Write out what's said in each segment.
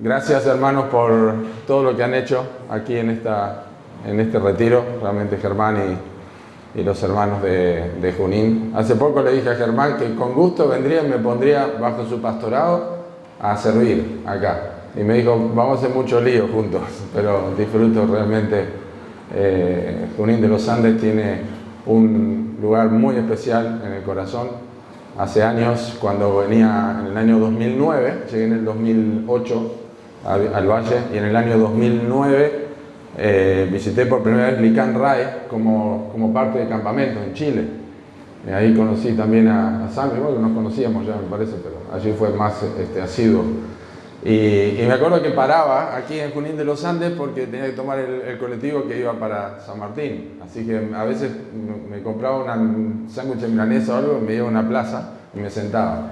Gracias, hermanos, por todo lo que han hecho aquí en este retiro. Realmente Germán y los hermanos de Junín. Hace poco le dije a Germán que con gusto vendría y me pondría bajo su pastorado a servir acá. Y me dijo, vamos a hacer mucho lío juntos, pero disfruto realmente. Junín de los Andes tiene un lugar muy especial en el corazón. Hace años, cuando venía en el año 2009, llegué en el 2008 al Valle, y en el año 2009 visité por primera vez Licán Ray como parte de campamento en Chile. Ahí conocí también a Sam, igual que nos conocíamos ya, me parece, pero allí fue más asiduo. Y me acuerdo que paraba aquí en Junín de los Andes porque tenía que tomar el colectivo que iba para San Martín. Así que a veces me compraba un sándwich de milanesa o algo, me iba a una plaza y me sentaba.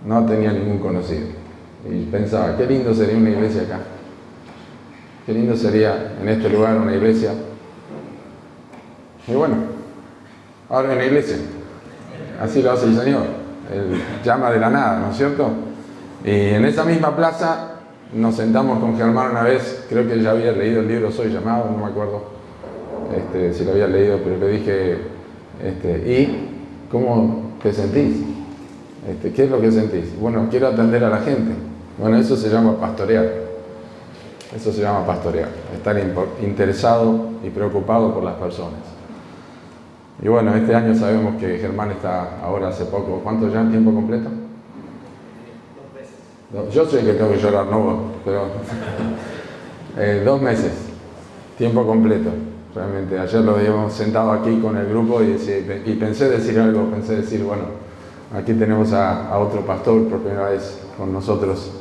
No tenía ningún conocido. Y pensaba, qué lindo sería una iglesia acá. Qué lindo sería en este lugar una iglesia. Y bueno, ahora hay una iglesia. Así lo hace el Señor. Él llama de la nada, ¿no es cierto? Y en esa misma plaza nos sentamos con Germán una vez, creo que ya había leído el libro Soy Llamado, no me acuerdo si lo había leído, pero le dije, ¿y cómo te sentís? ¿Qué es lo que sentís? Bueno, quiero atender a la gente. Bueno, eso se llama pastorear. Eso se llama pastorear, estar interesado y preocupado por las personas. Y bueno, este año sabemos que Germán está ahora hace poco, ¿cuánto ya? ¿Tiempo completo? Yo sé que tengo que llorar, no, pero 2 meses, tiempo completo, realmente. Ayer lo habíamos sentado aquí con el grupo y pensé decir algo, bueno, aquí tenemos a otro pastor por primera vez con nosotros,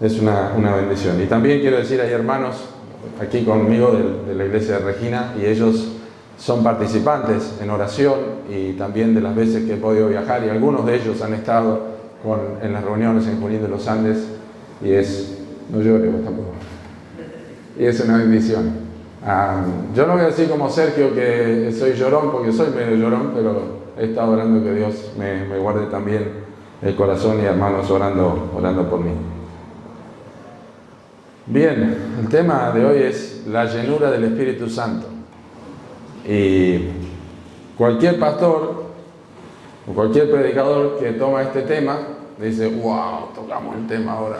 es una bendición. Y también quiero decir, hay hermanos aquí conmigo de la iglesia de Regina y ellos son participantes en oración y también de las veces que he podido viajar y algunos de ellos han estado en las reuniones en Junín de los Andes y no llores tampoco, y es una bendición. Yo no voy a decir como Sergio que soy llorón porque soy medio llorón, pero he estado orando que Dios me guarde también el corazón y hermanos orando por mí. Bien, el tema de hoy es la llenura del Espíritu Santo y cualquier pastor o cualquier predicador que toma este tema dice, wow, tocamos el tema ahora,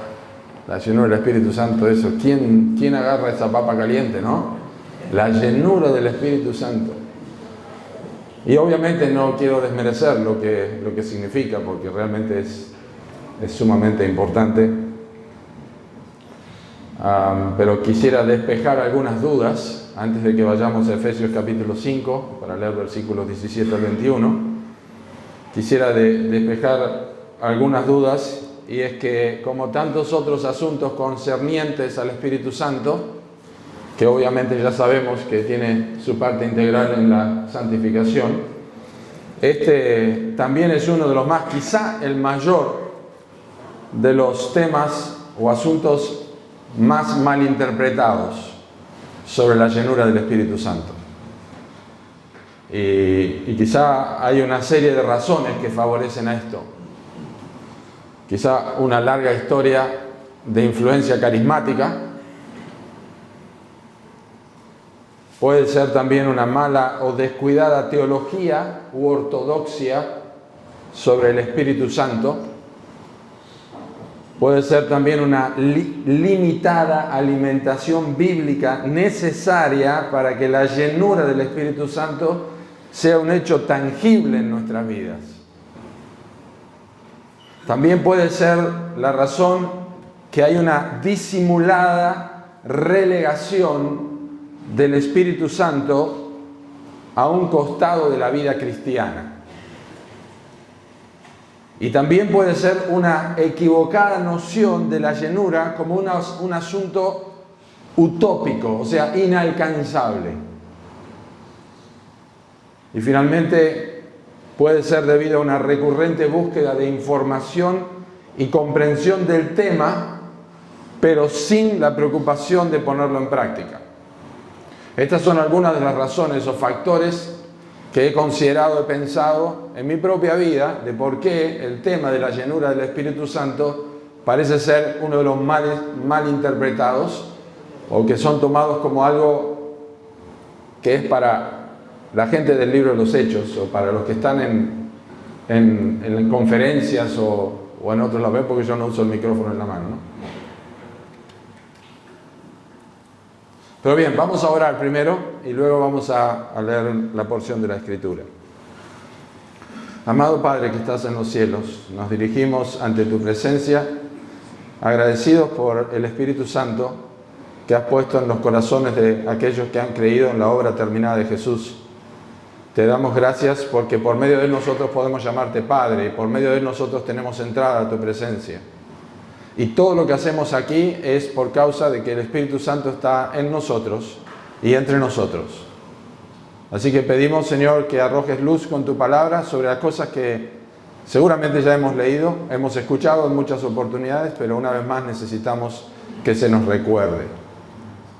la llenura del Espíritu Santo, eso, ¿quién agarra esa papa caliente, no? La llenura del Espíritu Santo. Y obviamente no quiero desmerecer lo que significa, porque realmente es sumamente importante, pero quisiera despejar algunas dudas antes de que vayamos a Efesios capítulo 5, para leer versículos 17 al 21. Quisiera despejar algunas dudas, y es que como tantos otros asuntos concernientes al Espíritu Santo, que obviamente ya sabemos que tiene su parte integral en la santificación, también es uno de los más, quizá el mayor de los temas o asuntos más malinterpretados sobre la llenura del Espíritu Santo. Y quizá hay una serie de razones que favorecen a esto. Quizá una larga historia de influencia carismática. Puede ser también una mala o descuidada teología u ortodoxia sobre el Espíritu Santo. Puede ser también una limitada alimentación bíblica necesaria para que la llenura del Espíritu Santo sea un hecho tangible en nuestras vidas. También puede ser la razón que hay una disimulada relegación del Espíritu Santo a un costado de la vida cristiana. Y también puede ser una equivocada noción de la llenura como un asunto utópico, o sea, inalcanzable. Y finalmente puede ser debido a una recurrente búsqueda de información y comprensión del tema, pero sin la preocupación de ponerlo en práctica. Estas son algunas de las razones o factores que he considerado, he pensado en mi propia vida, de por qué el tema de la llenura del Espíritu Santo parece ser uno de los mal interpretados, o que son tomados como algo que es para la gente del libro de los Hechos, o para los que están en conferencias o en otros lados, porque yo no uso el micrófono en la mano, ¿no? Pero bien, vamos a orar primero y luego vamos a leer la porción de la Escritura. Amado Padre que estás en los cielos, nos dirigimos ante tu presencia, agradecidos por el Espíritu Santo que has puesto en los corazones de aquellos que han creído en la obra terminada de Jesús. Te damos gracias porque por medio de él nosotros podemos llamarte Padre y por medio de él nosotros tenemos entrada a tu presencia. Y todo lo que hacemos aquí es por causa de que el Espíritu Santo está en nosotros y entre nosotros. Así que pedimos, Señor, que arrojes luz con tu palabra sobre las cosas que seguramente ya hemos leído, hemos escuchado en muchas oportunidades, pero una vez más necesitamos que se nos recuerde.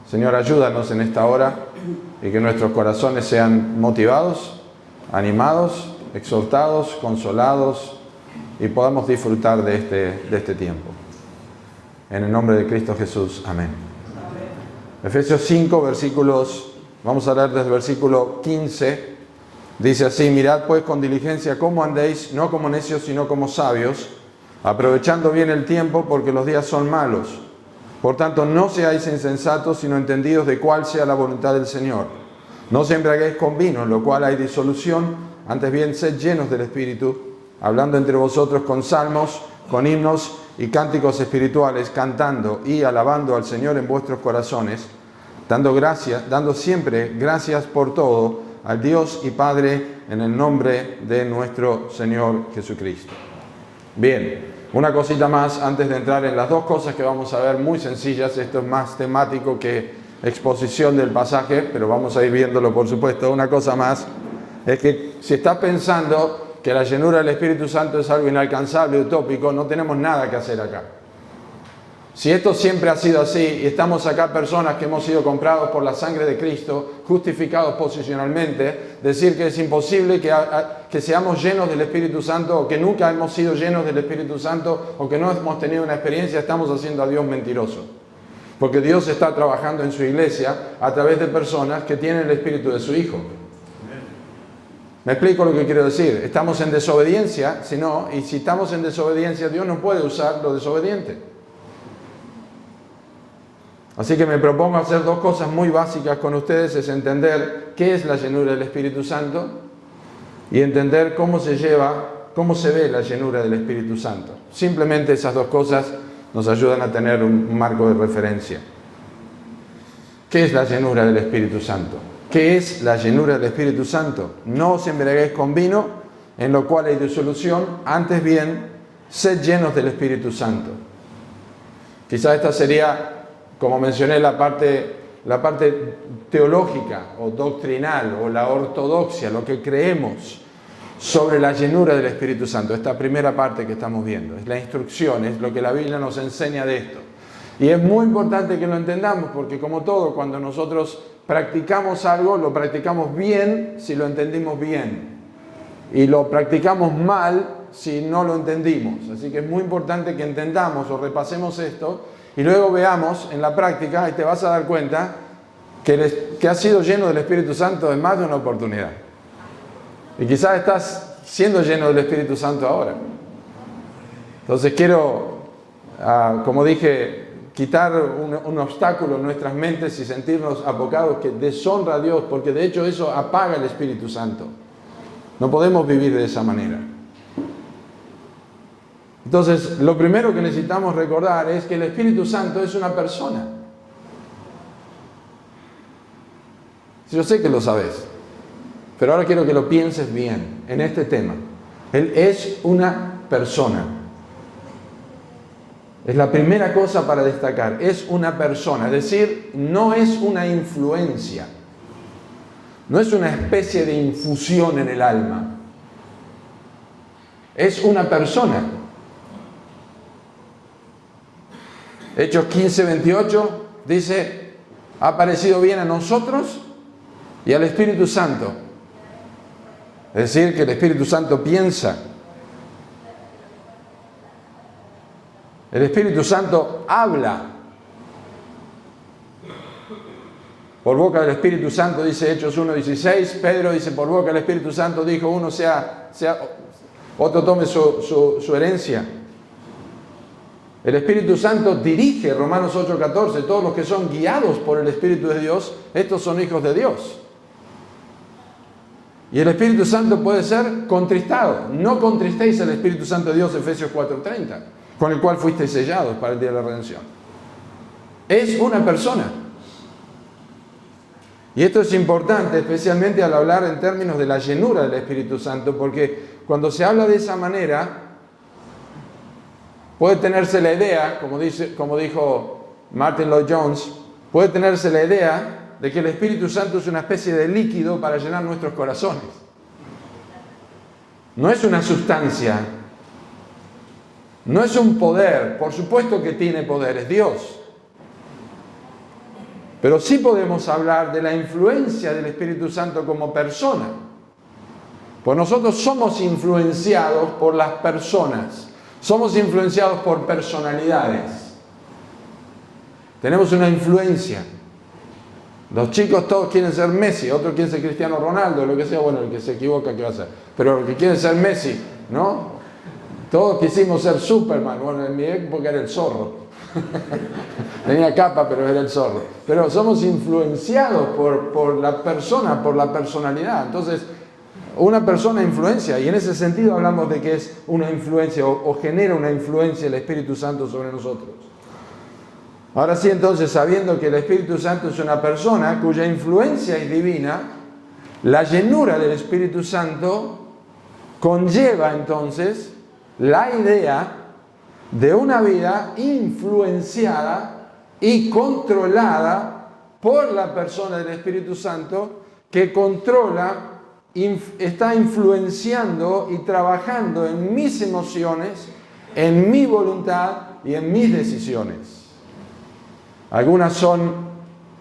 Señor, ayúdanos en esta hora y que nuestros corazones sean motivados, animados, exhortados, consolados y podamos disfrutar de este tiempo. En el nombre de Cristo Jesús. Amén. Efesios 5, vamos a leer desde el versículo 15. Dice así: mirad pues con diligencia cómo andéis, no como necios, sino como sabios, aprovechando bien el tiempo, porque los días son malos. Por tanto, no seáis insensatos, sino entendidos de cuál sea la voluntad del Señor. No os embriaguéis con vino, en lo cual hay disolución, antes bien sed llenos del Espíritu, hablando entre vosotros con salmos, con himnos y cánticos espirituales, cantando y alabando al Señor en vuestros corazones, dando siempre gracias por todo al Dios y Padre en el nombre de nuestro Señor Jesucristo. Bien, una cosita más antes de entrar en las dos cosas que vamos a ver, muy sencillas. Esto es más temático que exposición del pasaje, pero vamos a ir viéndolo, por supuesto. Una cosa más es que si estás pensando que la llenura del Espíritu Santo es algo inalcanzable, utópico, no tenemos nada que hacer acá. Si esto siempre ha sido así y estamos acá personas que hemos sido comprados por la sangre de Cristo, justificados posicionalmente, decir que es imposible que seamos llenos del Espíritu Santo o que nunca hemos sido llenos del Espíritu Santo o que no hemos tenido una experiencia, estamos haciendo a Dios mentiroso. Porque Dios está trabajando en su iglesia a través de personas que tienen el Espíritu de su Hijo. ¿Me explico lo que quiero decir? Estamos en desobediencia, y si estamos en desobediencia, Dios no puede usar lo desobediente. Así que me propongo hacer dos cosas muy básicas con ustedes, es entender qué es la llenura del Espíritu Santo y entender cómo se ve la llenura del Espíritu Santo. Simplemente esas dos cosas nos ayudan a tener un marco de referencia. ¿Qué es la llenura del Espíritu Santo? ¿Qué es la llenura del Espíritu Santo? No os embriaguéis con vino, en lo cual hay disolución, antes bien, sed llenos del Espíritu Santo. Quizás esta sería, como mencioné, la parte teológica o doctrinal o la ortodoxia, lo que creemos sobre la llenura del Espíritu Santo. Esta primera parte que estamos viendo, es la instrucción, es lo que la Biblia nos enseña de esto. Y es muy importante que lo entendamos, porque como todo, cuando nosotros practicamos algo, lo practicamos bien si lo entendimos bien. Y lo practicamos mal si no lo entendimos. Así que es muy importante que entendamos o repasemos esto y luego veamos en la práctica y te vas a dar cuenta que has sido lleno del Espíritu Santo en más de una oportunidad. Y quizás estás siendo lleno del Espíritu Santo ahora. Entonces quiero, como dije, quitar un obstáculo en nuestras mentes y sentirnos abocados que deshonra a Dios, porque de hecho eso apaga el Espíritu Santo. No podemos vivir de esa manera. Entonces, lo primero que necesitamos recordar es que el Espíritu Santo es una persona. Yo sé que lo sabes, pero ahora quiero que lo pienses bien en este tema. Él es una persona. Es la primera cosa para destacar. Es una persona, es decir, no es una influencia. No es una especie de infusión en el alma. Es una persona. Hechos 15:28 dice: ha parecido bien a nosotros y al Espíritu Santo. Es decir, que el Espíritu Santo piensa. El Espíritu Santo habla. Por boca del Espíritu Santo, dice Hechos 1:16, Pedro dice, por boca del Espíritu Santo dijo, otro tome su herencia. El Espíritu Santo dirige, Romanos 8:14, todos los que son guiados por el Espíritu de Dios, estos son hijos de Dios. Y el Espíritu Santo puede ser contristado. No contristéis al Espíritu Santo de Dios, Efesios 4:30, con el cual fuisteis sellados para el día de la redención. Es una persona. Y esto es importante, especialmente al hablar en términos de la llenura del Espíritu Santo, porque cuando se habla de esa manera, puede tenerse la idea, como dijo Martin Lloyd Jones, puede tenerse la idea de que el Espíritu Santo es una especie de líquido para llenar nuestros corazones. No es una sustancia, no es un poder, por supuesto que tiene poder, es Dios. Pero sí podemos hablar de la influencia del Espíritu Santo como persona. Pues nosotros somos influenciados por las personas, somos influenciados por personalidades. Tenemos una influencia. Los chicos todos quieren ser Messi, otros quieren ser Cristiano Ronaldo, lo que sea, bueno, el que se equivoca, ¿qué va a ser? Pero el que quiere ser Messi, ¿no? Todos quisimos ser Superman, bueno, en mi época era el zorro. Tenía capa, pero era el zorro. Pero somos influenciados por la persona, por la personalidad. Entonces, una persona influencia, y en ese sentido hablamos de que es una influencia o genera una influencia el Espíritu Santo sobre nosotros. Ahora sí, entonces, sabiendo que el Espíritu Santo es una persona cuya influencia es divina, la llenura del Espíritu Santo conlleva entonces la idea de una vida influenciada y controlada por la persona del Espíritu Santo que controla, está influenciando y trabajando en mis emociones, en mi voluntad y en mis decisiones. Algunas son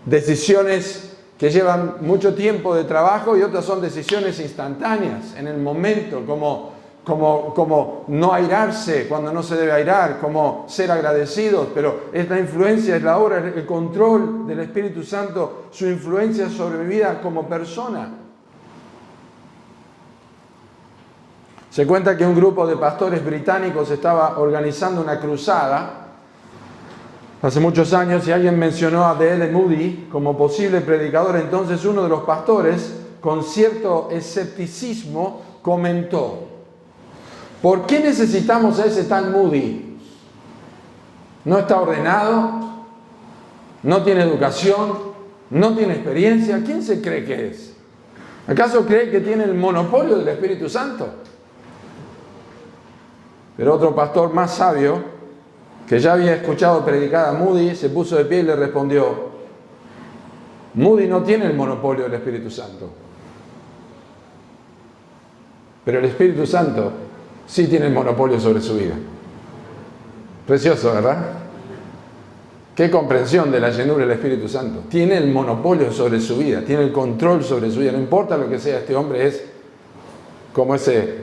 decisiones que llevan mucho tiempo de trabajo y otras son decisiones instantáneas, en el momento, como no airarse cuando no se debe airar, como ser agradecidos, pero esta influencia es la obra, el control del Espíritu Santo, su influencia sobre mi vida como persona. Se cuenta que un grupo de pastores británicos estaba organizando una cruzada hace muchos años y alguien mencionó a D.L. Moody como posible predicador. Entonces uno de los pastores, con cierto escepticismo, comentó: ¿por qué necesitamos a ese tal Moody? No está ordenado, no tiene educación, no tiene experiencia. ¿Quién se cree que es? ¿Acaso cree que tiene el monopolio del Espíritu Santo? Pero otro pastor más sabio, que ya había escuchado predicar a Moody, se puso de pie y le respondió: Moody no tiene el monopolio del Espíritu Santo, pero el Espíritu Santo sí tiene el monopolio sobre su vida. Precioso, ¿verdad? Qué comprensión de la llenura del Espíritu Santo. Tiene el monopolio sobre su vida, tiene el control sobre su vida. No importa lo que sea, este hombre es como ese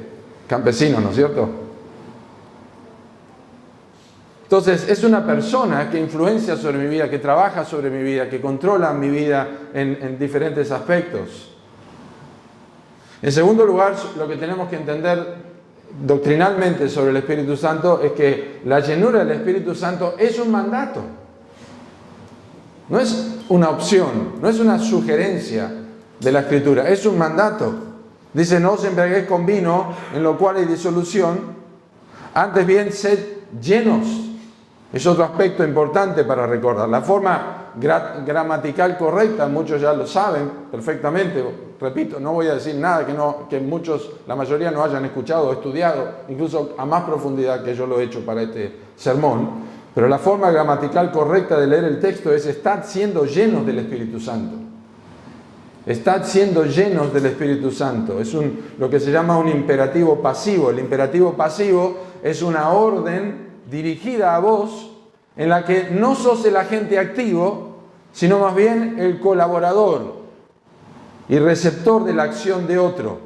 campesino, ¿no es cierto? Entonces, es una persona que influencia sobre mi vida, que trabaja sobre mi vida, que controla mi vida en diferentes aspectos. En segundo lugar, lo que tenemos que entender doctrinalmente sobre el Espíritu Santo es que la llenura del Espíritu Santo es un mandato. No es una opción, no es una sugerencia de la Escritura, es un mandato. Dice: no os embriaguéis con vino, en lo cual hay disolución, antes bien sed llenos. Es otro aspecto importante para recordar. La forma gramatical correcta, muchos ya lo saben perfectamente. Repito, no voy a decir nada que muchos, la mayoría no hayan escuchado o estudiado, incluso a más profundidad que yo lo he hecho para este sermón. Pero la forma gramatical correcta de leer el texto es: estad siendo llenos del Espíritu Santo. Estad siendo llenos del Espíritu Santo. Es lo que se llama un imperativo pasivo. El imperativo pasivo es una orden dirigida a vos, en la que no sos el agente activo, sino más bien el colaborador y receptor de la acción de otro.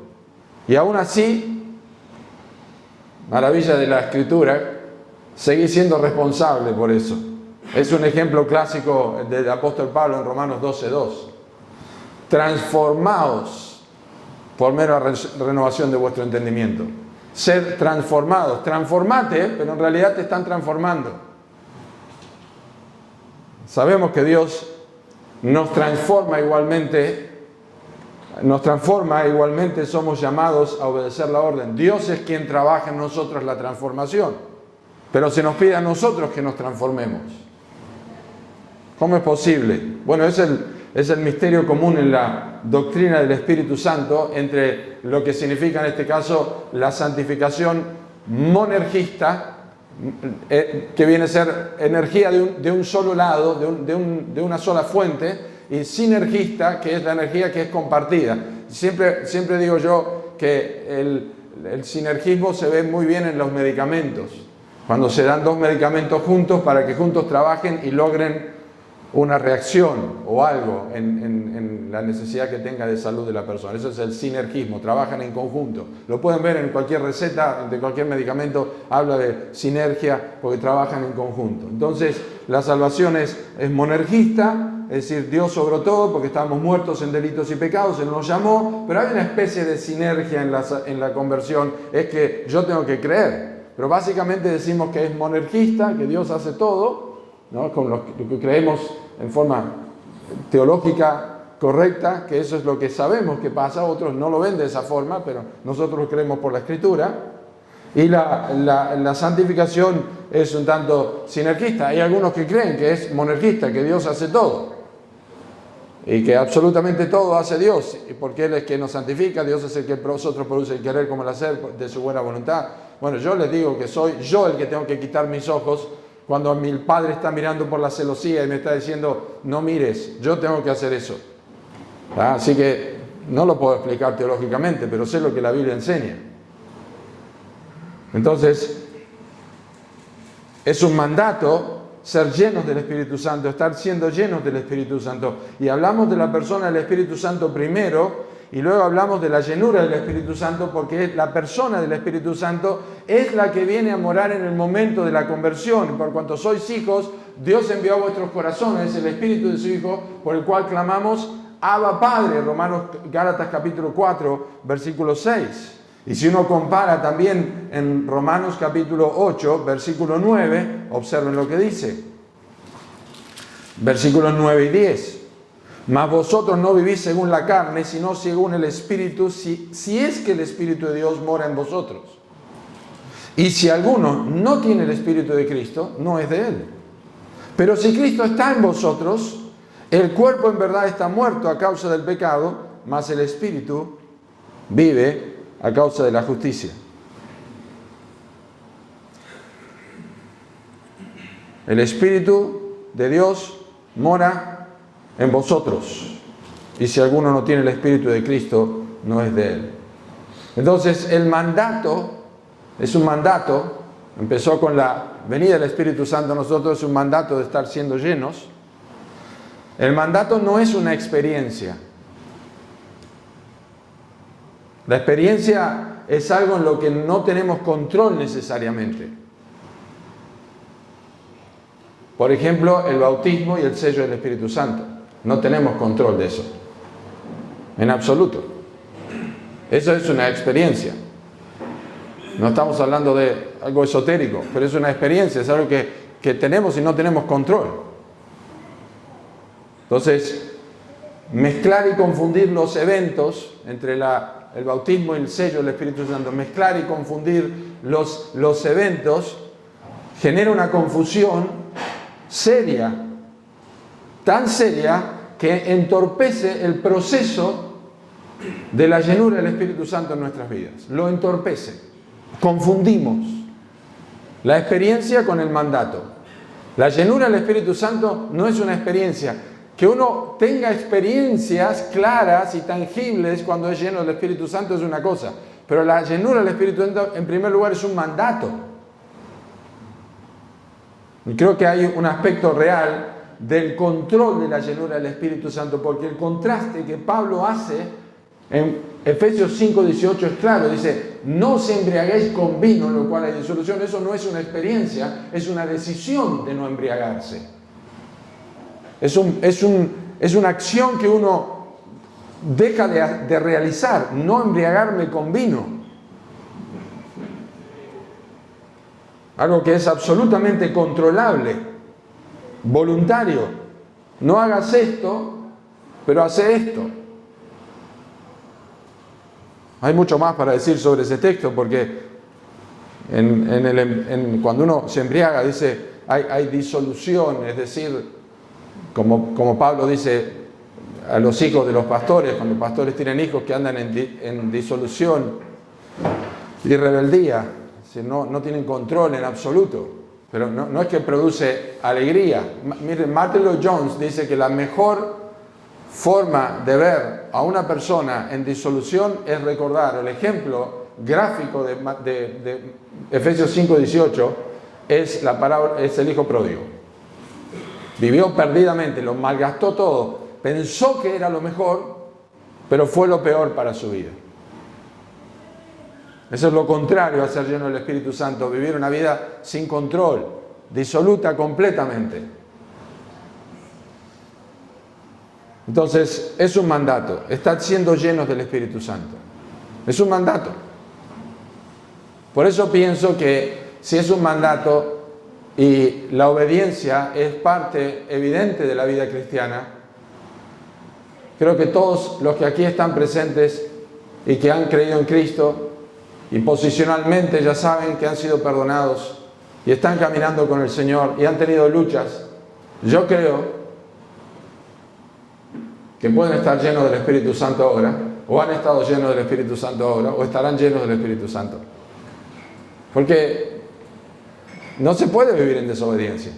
Y aún así, maravilla de la Escritura, seguí siendo responsable por eso. Es un ejemplo clásico del apóstol Pablo en Romanos 12:2. Transformaos por mera renovación de vuestro entendimiento. Ser transformados. Transformate, pero en realidad te están transformando. Sabemos que Dios nos transforma igualmente, somos llamados a obedecer la orden. Dios es quien trabaja en nosotros la transformación, pero se nos pide a nosotros que nos transformemos. ¿Cómo es posible? Bueno, es el misterio común en la doctrina del Espíritu Santo entre lo que significa en este caso la santificación monergista, que viene a ser energía de un solo lado, de una sola fuente, y sinergista, que es la energía que es compartida. Siempre digo yo que el sinergismo se ve muy bien en los medicamentos, cuando se dan dos medicamentos juntos para que juntos trabajen y logren una reacción o algo en la necesidad que tenga de salud de la persona. Eso es el sinergismo, trabajan en conjunto. Lo pueden ver en cualquier receta de cualquier medicamento, habla de sinergia porque trabajan en conjunto. Entonces, la salvación es monergista, es decir, Dios sobre todo porque estamos muertos en delitos y pecados, Él nos llamó, pero hay una especie de sinergia en la conversión, es que yo tengo que creer. Pero básicamente decimos que es monergista, que Dios hace todo, ¿no? Con lo que creemos en forma teológica correcta, que eso es lo que sabemos que pasa. Otros no lo ven de esa forma, pero nosotros lo creemos por la Escritura. Y la santificación es un tanto sinergista. Hay algunos que creen que es monergista, que Dios hace todo y que absolutamente todo hace Dios, porque Él es quien nos santifica. Dios es el que nosotros produce el querer como el hacer de su buena voluntad. Bueno, yo les digo que soy yo el que tengo que quitar mis ojos cuando mi padre está mirando por la celosía y me está diciendo, no mires, yo tengo que hacer eso. Así que no lo puedo explicar teológicamente, pero sé lo que la Biblia enseña. Entonces, es un mandato ser llenos del Espíritu Santo, estar siendo llenos del Espíritu Santo. Y hablamos de la persona del Espíritu Santo primero, y luego hablamos de la llenura del Espíritu Santo, porque la persona del Espíritu Santo es la que viene a morar en el momento de la conversión. Por cuanto sois hijos, Dios envió a vuestros corazones el Espíritu de su Hijo, por el cual clamamos, Abba Padre, Gálatas capítulo 4, versículo 6. Y si uno compara también en Romanos capítulo 8, versículo 9, observen lo que dice. Versículos 9 y 10. Mas vosotros no vivís según la carne, sino según el Espíritu, si es que el Espíritu de Dios mora en vosotros. Y si alguno no tiene el Espíritu de Cristo, no es de Él. Pero si Cristo está en vosotros, el cuerpo en verdad está muerto a causa del pecado, mas el Espíritu vive a causa de la justicia. El Espíritu de Dios mora en vosotros, y si alguno no tiene el Espíritu de Cristo, no es de Él. Entonces, el mandato es un mandato, empezó con la venida del Espíritu Santo a nosotros, es un mandato de estar siendo llenos. El mandato no es una experiencia. La experiencia es algo en lo que no tenemos control necesariamente. Por ejemplo, el bautismo y el sello del Espíritu Santo. No tenemos control de eso, en absoluto. Eso es una experiencia. No estamos hablando de algo esotérico, pero es una experiencia, es algo que tenemos y no tenemos control. Entonces, mezclar y confundir los eventos entre el bautismo y el sello del Espíritu Santo, mezclar y confundir los eventos, genera una confusión seria, tan seria que entorpece el proceso de la llenura del Espíritu Santo en nuestras vidas. Lo entorpece. Confundimos la experiencia con el mandato. La llenura del Espíritu Santo no es una experiencia. Que uno tenga experiencias claras y tangibles cuando es lleno del Espíritu Santo es una cosa. Pero la llenura del Espíritu Santo, en primer lugar, es un mandato. Y creo que hay un aspecto real del control de la llenura del Espíritu Santo, porque el contraste que Pablo hace Efesios 5:18 es claro, dice, no os embriaguéis con vino, en lo cual hay disolución. Eso no es una experiencia, es una decisión de no embriagarse. Es una acción que uno deja de realizar, no embriagarme con vino. Algo que es absolutamente controlable, voluntario. No hagas esto, pero hace esto. Hay mucho más para decir sobre ese texto, porque cuando uno se embriaga, dice, hay disolución, es decir, como Pablo dice a los hijos de los pastores, cuando los pastores tienen hijos que andan en disolución y rebeldía, no tienen control en absoluto, pero no es que produce alegría. Miren, Martin Lloyd-Jones dice que la mejor forma de ver a una persona en disolución es recordar el ejemplo gráfico de Efesios 5:18 es el hijo pródigo. Vivió perdidamente, lo malgastó todo, pensó que era lo mejor, pero fue lo peor para su vida. Eso es lo contrario a ser lleno del Espíritu Santo, vivir una vida sin control, disoluta completamente. Entonces, es un mandato, estad siendo llenos del Espíritu Santo. Es un mandato. Por eso pienso que si es un mandato y la obediencia es parte evidente de la vida cristiana, creo que todos los que aquí están presentes y que han creído en Cristo y posicionalmente ya saben que han sido perdonados y están caminando con el Señor y han tenido luchas, yo creo que pueden estar llenos del Espíritu Santo ahora, o han estado llenos del Espíritu Santo ahora, o estarán llenos del Espíritu Santo. Porque no se puede vivir en desobediencia.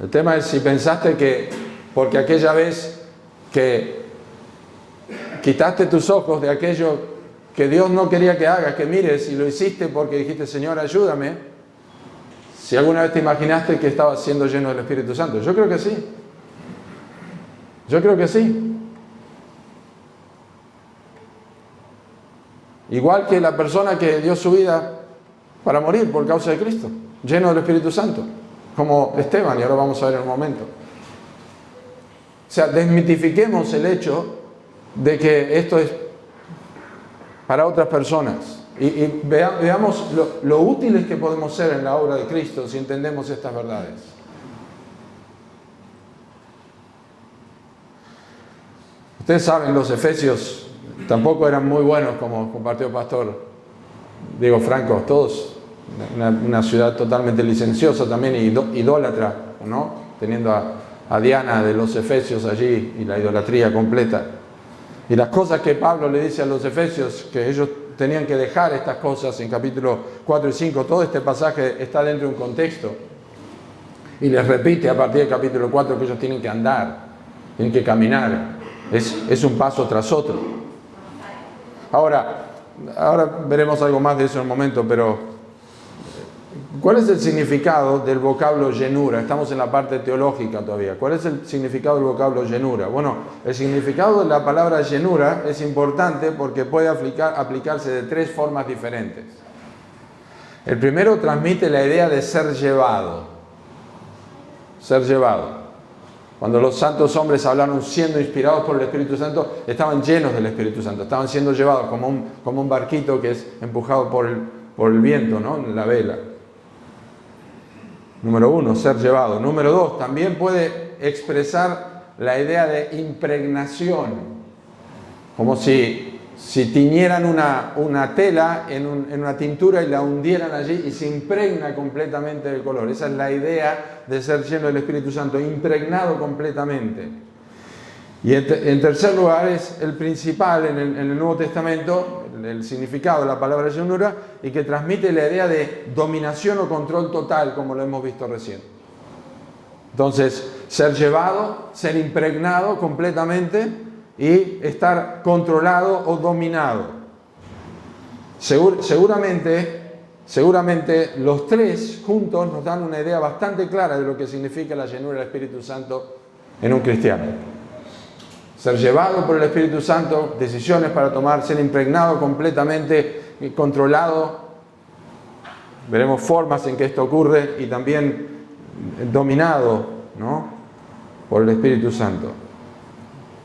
El tema es si pensaste que porque aquella vez que quitaste tus ojos de aquello que Dios no quería que hagas, que mires, y lo hiciste porque dijiste, Señor, ayúdame. Si alguna vez te imaginaste que estabas siendo lleno del Espíritu Santo. Yo creo que sí. Yo creo que sí. Igual que la persona que dio su vida para morir por causa de Cristo, lleno del Espíritu Santo, como Esteban, y ahora vamos a ver en un momento. O sea, desmitifiquemos el hecho de que esto es para otras personas. Y veamos lo útiles que podemos ser en la obra de Cristo si entendemos estas verdades. Ustedes saben, los efesios tampoco eran muy buenos, como compartió pastor Diego Franco, todos una ciudad totalmente licenciosa también, idólatra, ¿no? Teniendo a Diana de los efesios allí y la idolatría completa. Y las cosas que Pablo le dice a los efesios, que ellos tenían que dejar estas cosas en capítulo 4 y 5, todo este pasaje está dentro de un contexto. Y les repite a partir del capítulo 4 que ellos tienen que andar, tienen que caminar. Es un paso tras otro. Ahora veremos algo más de eso en un momento, pero ¿cuál es el significado del vocablo llenura? Estamos en la parte teológica todavía. ¿Cuál es el significado del vocablo llenura? Bueno, el significado de la palabra llenura es importante porque puede aplicarse de tres formas diferentes. El primero transmite la idea de ser llevado. Ser llevado. Cuando los santos hombres hablaron siendo inspirados por el Espíritu Santo, estaban llenos del Espíritu Santo, estaban siendo llevados como un barquito que es empujado por el viento, ¿no? En la vela. Número uno, ser llevado. Número dos, también puede expresar la idea de impregnación, como si tiñeran una tela en una tintura y la hundieran allí y se impregna completamente del color. Esa es la idea de ser lleno del Espíritu Santo, impregnado completamente. Y en tercer lugar es el principal en el Nuevo Testamento, el significado de la palabra llenura, y que transmite la idea de dominación o control total, como lo hemos visto recién. Entonces, ser llevado, ser impregnado completamente y estar controlado o dominado. Seguramente los tres juntos nos dan una idea bastante clara de lo que significa la llenura del Espíritu Santo en un cristiano. ser llevado por el Espíritu Santo, decisiones para tomar, ser impregnado completamente, controlado. Veremos formas en que esto ocurre y también dominado, ¿no?, por el Espíritu Santo.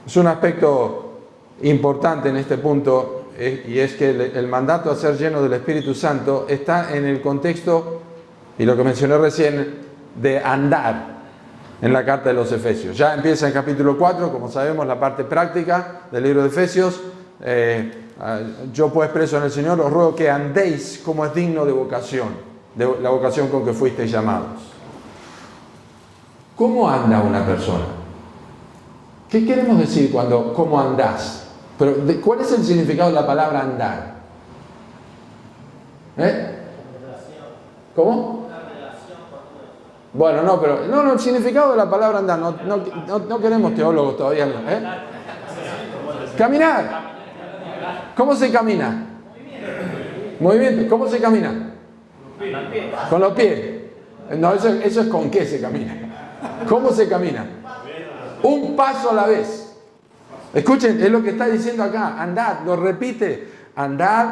Es un aspecto importante en este punto y es que el mandato a ser lleno del Espíritu Santo está en el contexto, y lo que mencioné recién, de andar en la carta de los Efesios. Ya empieza en capítulo 4, como sabemos, la parte práctica del libro de Efesios. Yo pues, preso en el Señor, os ruego que andéis como es digno de vocación, de la vocación con que fuisteis llamados. ¿Cómo anda una persona? ¿Qué queremos decir cuando cómo andás? Pero, ¿cuál es el significado de la palabra andar? ¿Cómo? Bueno, no, pero no, el significado de la palabra andar, no queremos teólogos todavía. Caminar. ¿Cómo se camina? Movimiento. ¿Cómo se camina? Con los pies. No, eso es con qué se camina. ¿Cómo se camina? Un paso a la vez. Escuchen, es lo que está diciendo acá. Andad, lo repite. Andad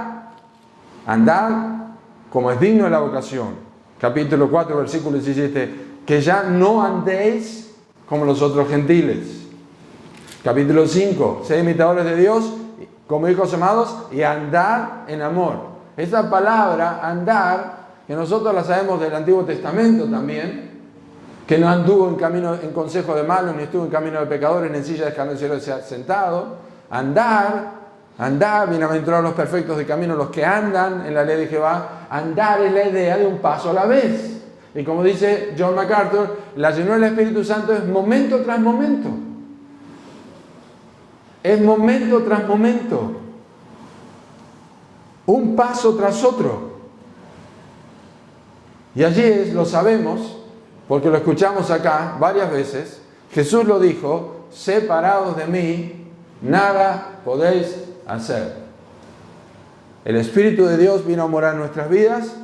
como es digno de la vocación. Capítulo 4, versículo 17. Que ya no andéis como los otros gentiles. Capítulo 5. Sed imitadores de Dios como hijos amados y andad en amor. Esa palabra, andar, que nosotros la sabemos del Antiguo Testamento también, que no anduvo en consejo de malos, ni estuvo en camino de pecadores, ni en silla de escarnecedores sentado. Andar, bienaventurados los perfectos de camino, los que andan en la ley de Jehová. Andar es la idea de un paso a la vez. Y como dice John MacArthur, la llenura del Espíritu Santo es momento tras momento. Es momento tras momento. Un paso tras otro. Y allí es, lo sabemos, porque lo escuchamos acá varias veces. Jesús lo dijo: separados de mí, nada podéis hacer. El Espíritu de Dios vino a morar en nuestras vidas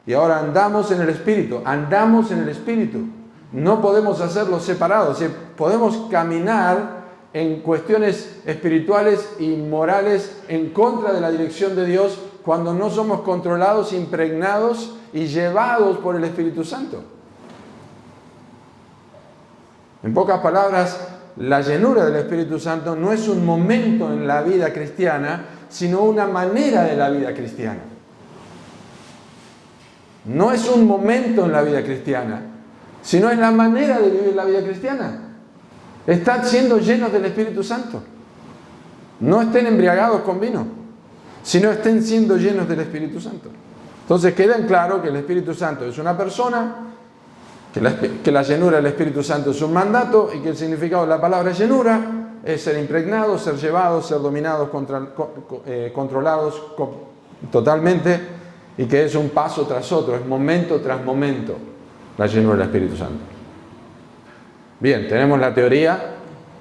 y ahora andamos en el Espíritu. Andamos en el Espíritu. No podemos hacerlo separados. Podemos caminar en cuestiones espirituales y morales en contra de la dirección de Dios cuando no somos controlados, impregnados y llevados por el Espíritu Santo. En pocas palabras, la llenura del Espíritu Santo no es un momento en la vida cristiana, sino una manera de la vida cristiana. No es un momento en la vida cristiana, sino es la manera de vivir la vida cristiana. Están siendo llenos del Espíritu Santo. No estén embriagados con vino, sino estén siendo llenos del Espíritu Santo. Entonces queda en claro que el Espíritu Santo es una persona, que la llenura del Espíritu Santo es un mandato y que el significado de la palabra llenura es ser impregnados, ser llevados, ser dominados, controlados totalmente, y que es un paso tras otro, es momento tras momento la llenura del Espíritu Santo. Bien, tenemos la teoría,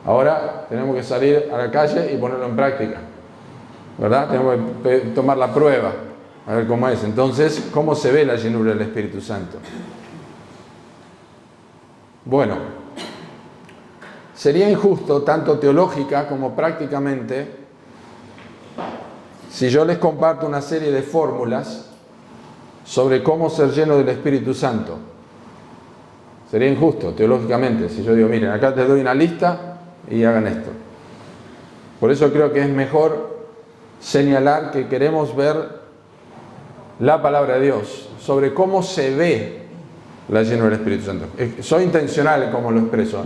ahora tenemos que salir a la calle y ponerlo en práctica, ¿verdad? Tenemos que tomar la prueba, a ver cómo es. Entonces, ¿cómo se ve la llenura del Espíritu Santo? Bueno, sería injusto, tanto teológica como prácticamente, si yo les comparto una serie de fórmulas sobre cómo ser lleno del Espíritu Santo. Sería injusto, teológicamente, si yo digo: miren, acá te doy una lista y hagan esto. Por eso creo que es mejor señalar que queremos ver la palabra de Dios sobre cómo se ve la llenura del Espíritu Santo. Soy intencional en cómo lo expreso,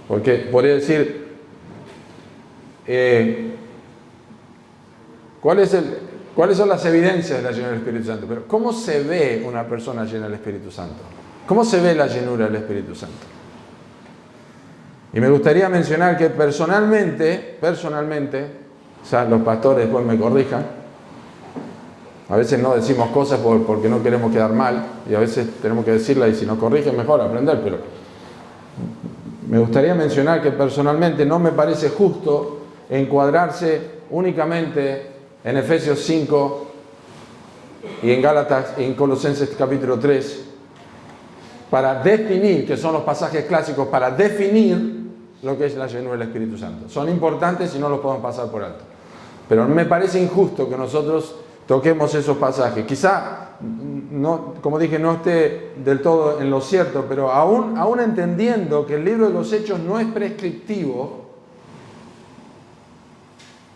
porque podría decir ¿cuáles son las evidencias de la llenura del Espíritu Santo? Pero ¿cómo se ve una persona llena del Espíritu Santo? ¿Cómo se ve la llenura del Espíritu Santo? Y me gustaría mencionar que personalmente, o sea, los pastores después me corrijan, a veces no decimos cosas porque no queremos quedar mal, y a veces tenemos que decirlas, y si nos corrigen mejor aprender, pero me gustaría mencionar que personalmente no me parece justo encuadrarse únicamente en Efesios 5 y en Gálatas y en Colosenses capítulo 3 para definir, que son los pasajes clásicos, para definir lo que es la llenura del Espíritu Santo. Son importantes y no los podemos pasar por alto. Pero me parece injusto que nosotros toquemos esos pasajes. Quizá, no, como dije, no esté del todo en lo cierto, pero aún entendiendo que el libro de los Hechos no es prescriptivo,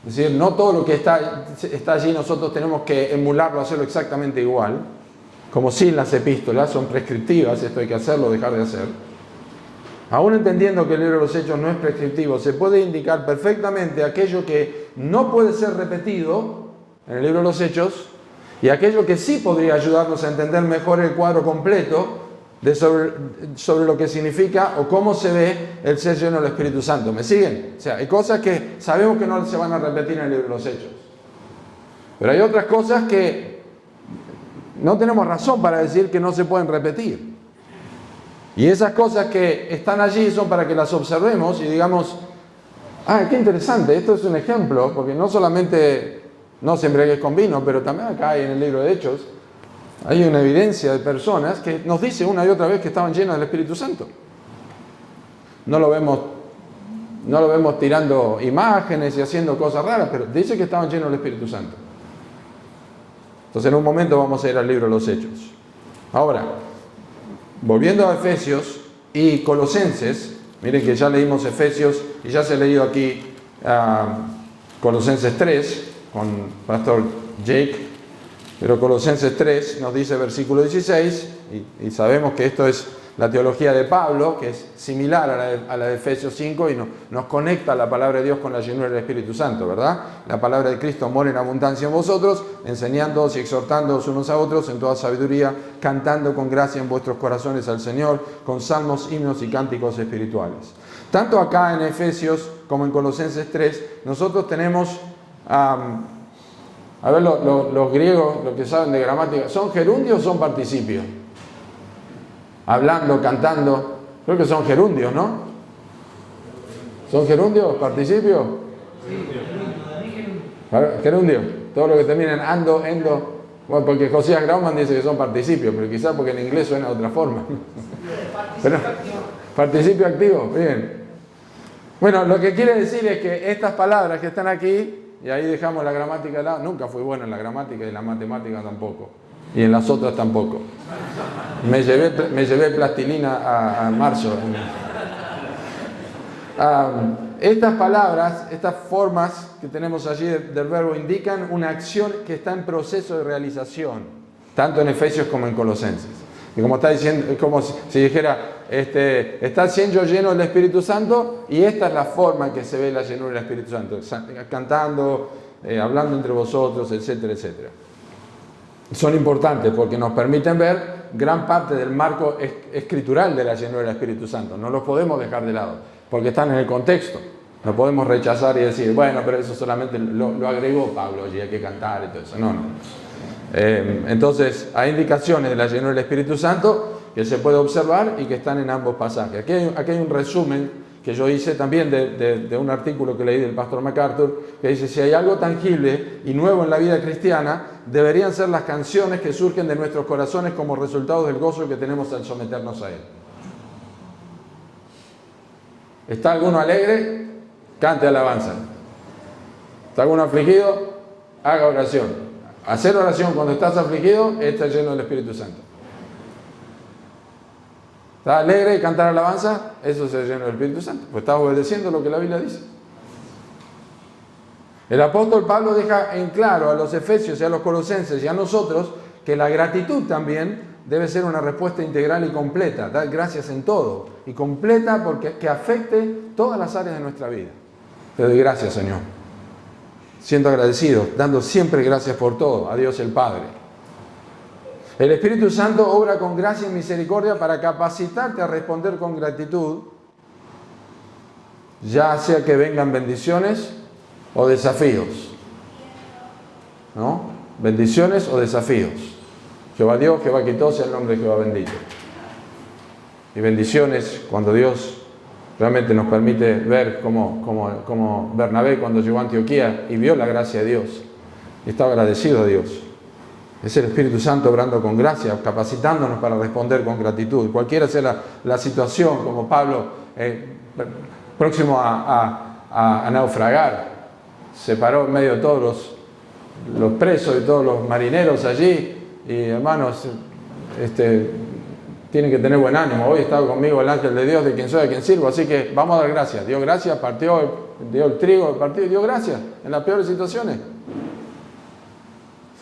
es decir, no todo lo que está allí nosotros tenemos que emularlo, hacerlo exactamente igual, como si las epístolas son prescriptivas, esto hay que hacerlo, dejar de hacer. Aún entendiendo que el libro de los Hechos no es prescriptivo, se puede indicar perfectamente aquello que no puede ser repetido en el libro de los Hechos y aquello que sí podría ayudarnos a entender mejor el cuadro completo sobre lo que significa o cómo se ve el ser lleno del Espíritu Santo. ¿Me siguen? O sea, hay cosas que sabemos que no se van a repetir en el libro de los Hechos. Pero hay otras cosas que no tenemos razón para decir que no se pueden repetir. Y esas cosas que están allí son para que las observemos y digamos, qué interesante, esto es un ejemplo, porque no solamente no se embriagues con vino, pero también acá hay en el libro de Hechos, hay una evidencia de personas que nos dice una y otra vez que estaban llenas del Espíritu Santo. No lo vemos tirando imágenes y haciendo cosas raras, pero dice que estaban llenos del Espíritu Santo. Entonces en un momento vamos a ir al libro de los Hechos. Ahora, volviendo a Efesios y Colosenses, miren que ya leímos Efesios y ya se ha leído aquí Colosenses 3 con Pastor Jake. Pero Colosenses 3 nos dice versículo 16, y sabemos que esto es la teología de Pablo, que es similar a la de Efesios 5 y nos conecta la palabra de Dios con la llenura del Espíritu Santo, ¿verdad? La palabra de Cristo mora en abundancia en vosotros, enseñándoos y exhortándoos unos a otros en toda sabiduría, cantando con gracia en vuestros corazones al Señor, con salmos, himnos y cánticos espirituales. Tanto acá en Efesios como en Colosenses 3, nosotros tenemos... A ver, los griegos, los que saben de gramática, ¿son gerundios o son participios? Hablando, cantando, creo que son gerundios, ¿no? ¿Son gerundios, participios? Gerundios, todo lo que termina en ando, endo. Bueno, porque Josías Grauman dice que son participios, pero quizás porque en inglés suena de otra forma. Pero, participio activo, bien. Bueno, lo que quiere decir es que estas palabras que están aquí, y ahí dejamos la gramática de lado. Nunca fui bueno en la gramática y la matemática tampoco. Y en las otras tampoco. Me llevé plastilina a marzo. Estas palabras, estas formas que tenemos allí del verbo indican una acción que está en proceso de realización, tanto en Efesios como en Colosenses. Y como está diciendo, es como si dijera, está siendo lleno del Espíritu Santo y esta es la forma en que se ve la llenura del Espíritu Santo, cantando, hablando entre vosotros, etcétera, etcétera. Son importantes porque nos permiten ver gran parte del marco escritural de la llenura del Espíritu Santo. No los podemos dejar de lado porque están en el contexto. No podemos rechazar y decir, bueno, pero eso solamente lo agregó Pablo y hay que cantar y todo eso. No. Entonces, hay indicaciones de la llenura del Espíritu Santo que se puede observar y que están en ambos pasajes. Aquí hay un resumen que yo hice también de un artículo que leí del pastor MacArthur, que dice, si hay algo tangible y nuevo en la vida cristiana, deberían ser las canciones que surgen de nuestros corazones como resultado del gozo que tenemos al someternos a Él. ¿Está alguno alegre? Cante alabanza. ¿Está alguno afligido? Haga oración. Hacer oración cuando estás afligido, está lleno del Espíritu Santo. ¿Estás alegre y cantar alabanza? Eso es lleno del Espíritu Santo. Pues estás obedeciendo lo que la Biblia dice. El apóstol Pablo deja en claro a los efesios y a los colosenses y a nosotros que la gratitud también debe ser una respuesta integral y completa. Dar gracias en todo. Y completa porque que afecte todas las áreas de nuestra vida. Te doy gracias, Señor. Siendo agradecido, dando siempre gracias por todo, a Dios el Padre. El Espíritu Santo obra con gracia y misericordia para capacitarte a responder con gratitud, ya sea que vengan bendiciones o desafíos. ¿No? Bendiciones o desafíos. Jehová Dios, Jehová quitó, sea el nombre de Jehová bendito. Y bendiciones cuando Dios realmente nos permite ver como Bernabé cuando llegó a Antioquía y vio la gracia de Dios y estaba agradecido a Dios. Es el Espíritu Santo obrando con gracia, capacitándonos para responder con gratitud. Cualquiera sea la situación, como Pablo próximo a naufragar. Se paró en medio de todos los presos y todos los marineros allí. Y hermanos, tienen que tener buen ánimo. Hoy ha estado conmigo el ángel de Dios, de quien soy, a quien sirvo. Así que vamos a dar gracias. Dio gracias, dio el trigo, partió y dio gracias en las peores situaciones.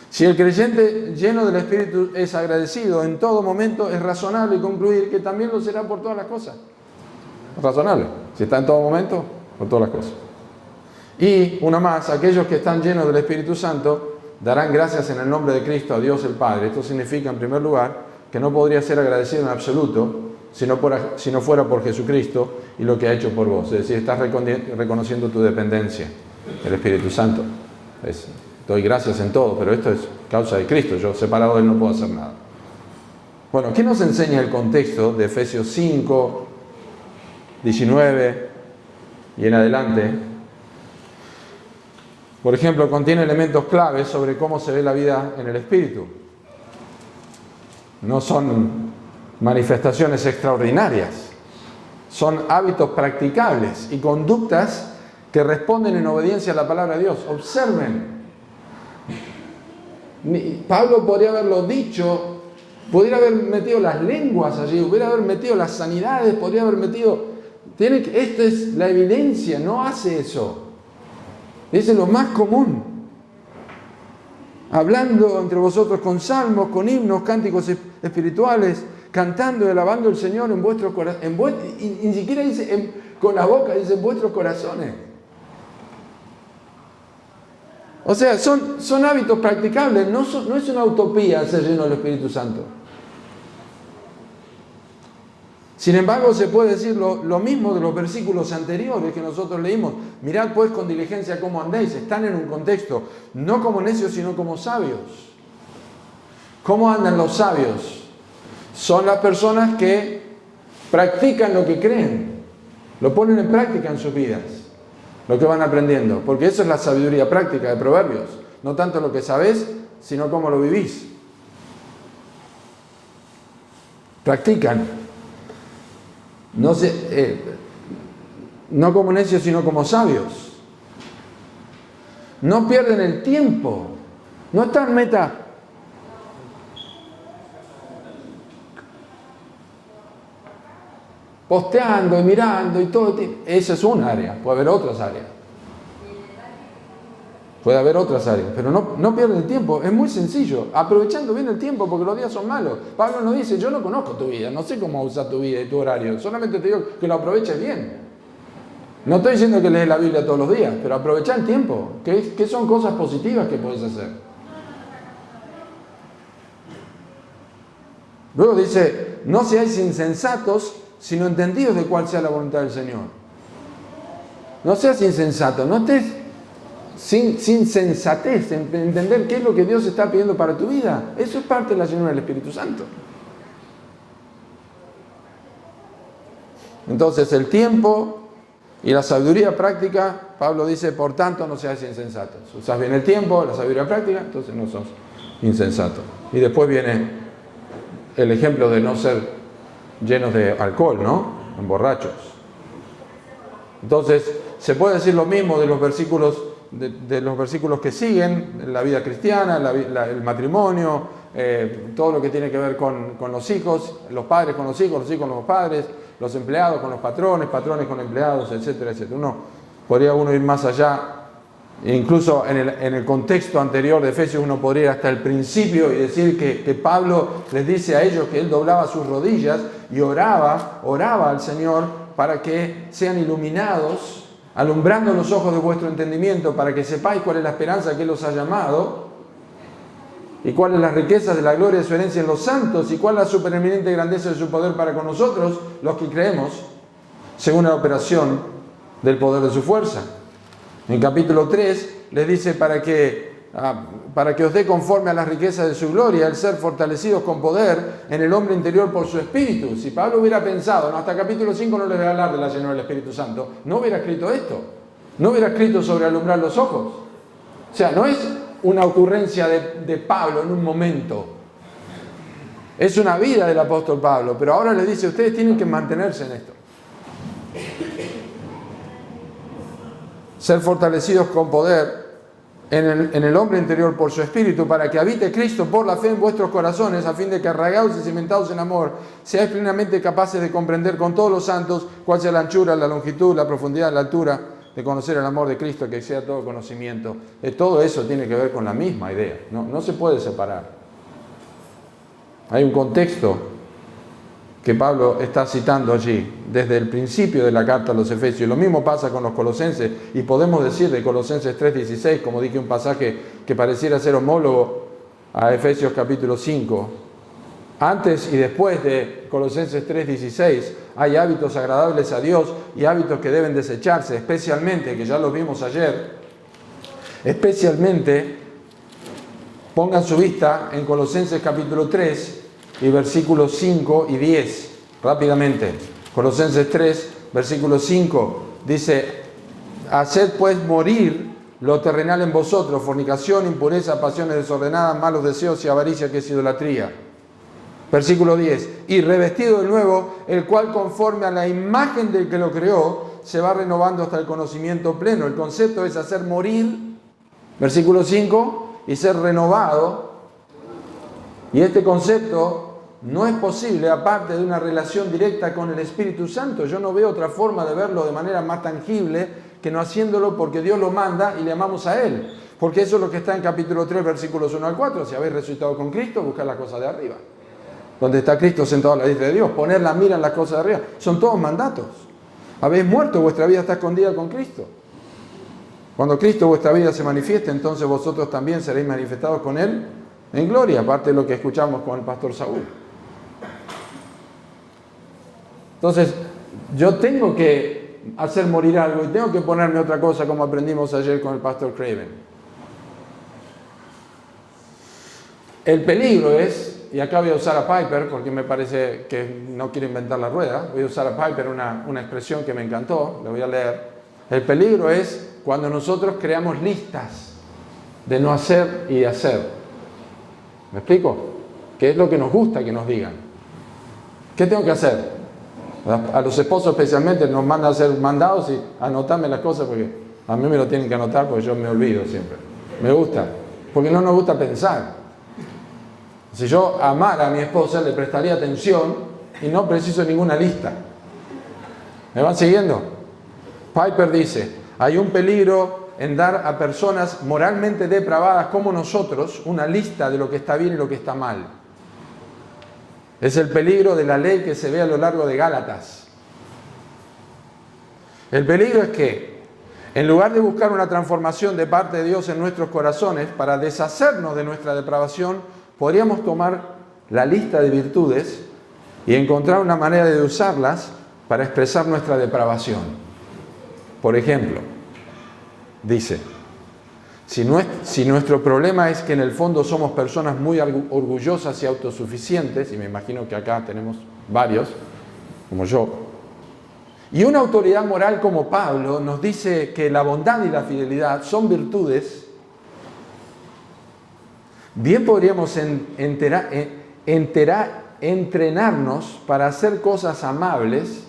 Si el creyente lleno del Espíritu es agradecido en todo momento, es razonable concluir que también lo será por todas las cosas. Es razonable. Si está en todo momento, por todas las cosas. Y una más, aquellos que están llenos del Espíritu Santo darán gracias en el nombre de Cristo a Dios el Padre. Esto significa, en primer lugar, que no podría ser agradecido en absoluto si no fuera por Jesucristo y lo que ha hecho por vos. Es decir, estás reconociendo tu dependencia del Espíritu Santo. Doy gracias en todo, pero esto es causa de Cristo. Yo separado de Él no puedo hacer nada. Bueno, ¿qué nos enseña el contexto de Efesios 5, 19 y en adelante? Por ejemplo, contiene elementos claves sobre cómo se ve la vida en el Espíritu. No son manifestaciones extraordinarias, son hábitos practicables y conductas que responden en obediencia a la palabra de Dios. Observen. Pablo podría haberlo dicho, podría haber metido las lenguas allí, hubiera haber metido las sanidades, podría haber metido... Esta es la evidencia, no hace eso. Dice lo más común. Hablando entre vosotros con salmos, con himnos, cánticos espirituales, cantando y alabando al Señor en vuestros corazones. Y ni siquiera dice con la boca, dice en vuestros corazones. O sea, son hábitos practicables, no es una utopía ser lleno del Espíritu Santo. Sin embargo, se puede decir lo mismo de los versículos anteriores que nosotros leímos. Mirad pues con diligencia cómo andéis. Están en un contexto, no como necios, sino como sabios. ¿Cómo andan los sabios? Son las personas que practican lo que creen, lo ponen en práctica en sus vidas, lo que van aprendiendo. Porque eso es la sabiduría práctica de Proverbios. No tanto lo que sabés, sino cómo lo vivís. Practican. No como necios, sino como sabios. No pierden el tiempo. No están posteando y mirando y todo. Esa es un área. Puede haber otras áreas. Pero no pierden el tiempo. Es muy sencillo. Aprovechando bien el tiempo porque los días son malos. Pablo nos dice, yo no conozco tu vida, no sé cómo usar tu vida y tu horario. Solamente te digo que lo aproveches bien. No estoy diciendo que lees la Biblia todos los días, pero aprovecha el tiempo. ¿Qué son cosas positivas que puedes hacer? Luego dice, no seáis insensatos, sino entendidos de cuál sea la voluntad del Señor. No seas insensato, no estés sin sensatez, en entender qué es lo que Dios está pidiendo para tu vida. Eso es parte de la llenura del Espíritu Santo. Entonces, el tiempo y la sabiduría práctica, Pablo dice, por tanto, no seas insensatos. Usas bien el tiempo, la sabiduría práctica, entonces no sos insensatos. Y después viene el ejemplo de no ser llenos de alcohol, ¿no? Borrachos. Entonces, se puede decir lo mismo de los versículos que siguen, la vida cristiana, el matrimonio, todo lo que tiene que ver con los hijos, los padres con los hijos con los padres, los empleados con los patrones con empleados, etcétera, etcétera. Podría ir más allá, incluso en el contexto anterior de Efesios uno podría ir hasta el principio y decir que Pablo les dice a ellos que él doblaba sus rodillas y oraba al Señor para que sean iluminados, alumbrando los ojos de vuestro entendimiento, para que sepáis cuál es la esperanza que Él os ha llamado, y cuál es la riqueza de la gloria de su herencia en los santos, y cuál es la supereminente grandeza de su poder para con nosotros, los que creemos, según la operación del poder de su fuerza. En capítulo 3 les dice para que os dé conforme a las riquezas de su gloria, el ser fortalecidos con poder en el hombre interior por su Espíritu. Si Pablo hubiera pensado, hasta capítulo 5 no les voy a hablar de la llenura del Espíritu Santo, no hubiera escrito esto, no hubiera escrito sobre alumbrar los ojos. O sea, no es una ocurrencia de Pablo en un momento, es una vida del apóstol Pablo, pero ahora les dice, ustedes tienen que mantenerse en esto. ser fortalecidos con poder en el hombre interior por su Espíritu, para que habite Cristo por la fe en vuestros corazones, a fin de que arraigados y cimentados en amor, seáis plenamente capaces de comprender con todos los santos cuál sea la anchura, la longitud, la profundidad, la altura, de conocer el amor de Cristo, que exceda todo conocimiento. Todo eso tiene que ver con la misma idea, no se puede separar. Hay un contexto que Pablo está citando allí, desde el principio de la carta a los Efesios. Lo mismo pasa con los Colosenses, y podemos decir de Colosenses 3:16, como dije, un pasaje que pareciera ser homólogo a Efesios capítulo 5. Antes y después de Colosenses 3:16 hay hábitos agradables a Dios y hábitos que deben desecharse, especialmente, que ya los vimos ayer, especialmente pongan su vista en Colosenses capítulo 3 y versículos 5 y 10, rápidamente. Colosenses 3, versículo 5, dice: haced pues morir lo terrenal en vosotros, fornicación, impureza, pasiones desordenadas, malos deseos y avaricia, que es idolatría. Versículo 10, y revestido de nuevo, el cual conforme a la imagen del que lo creó, se va renovando hasta el conocimiento pleno. El concepto es hacer morir, versículo 5, y ser renovado. Y este concepto no es posible aparte de una relación directa con el Espíritu Santo. Yo no veo otra forma de verlo de manera más tangible que no haciéndolo porque Dios lo manda y le amamos a Él. Porque eso es lo que está en capítulo 3, versículos 1 al 4. Si habéis resucitado con Cristo, buscad las cosas de arriba, donde está Cristo sentado a la diestra de Dios. Poner la mira en las cosas de arriba. Son todos mandatos. Habéis muerto, vuestra vida está escondida con Cristo. Cuando Cristo vuestra vida se manifieste, entonces vosotros también seréis manifestados con Él en gloria, aparte de lo que escuchamos con el pastor Saúl. Entonces, yo tengo que hacer morir algo y tengo que ponerme otra cosa, como aprendimos ayer con el pastor Craven. El peligro es, y acá voy a usar a Piper porque me parece que no quiero inventar la rueda, voy a usar a Piper una expresión que me encantó, la voy a leer. El peligro es cuando nosotros creamos listas de no hacer y hacer. ¿Me explico? ¿Qué es lo que nos gusta que nos digan? ¿Qué tengo que hacer? A los esposos especialmente nos mandan a hacer mandados y anotarme las cosas, porque a mí me lo tienen que anotar porque yo me olvido siempre. Me gusta, porque no nos gusta pensar. Si yo amara a mi esposa, le prestaría atención y no preciso ninguna lista. ¿Me van siguiendo? Piper dice, hay un peligro en dar a personas moralmente depravadas como nosotros una lista de lo que está bien y lo que está mal. Es el peligro de la ley que se ve a lo largo de Gálatas. El peligro es que, en lugar de buscar una transformación de parte de Dios en nuestros corazones para deshacernos de nuestra depravación, podríamos tomar la lista de virtudes y encontrar una manera de usarlas para expresar nuestra depravación. Por ejemplo, dice, si nuestro problema es que en el fondo somos personas muy orgullosas y autosuficientes, y me imagino que acá tenemos varios, como yo, y una autoridad moral como Pablo nos dice que la bondad y la fidelidad son virtudes, bien podríamos entrenarnos para hacer cosas amables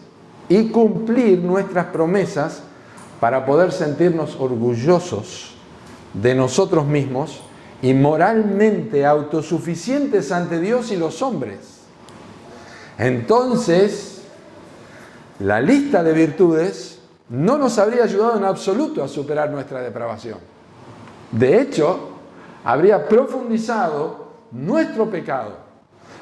y cumplir nuestras promesas para poder sentirnos orgullosos de nosotros mismos y moralmente autosuficientes ante Dios y los hombres. Entonces, la lista de virtudes no nos habría ayudado en absoluto a superar nuestra depravación. De hecho, habría profundizado nuestro pecado.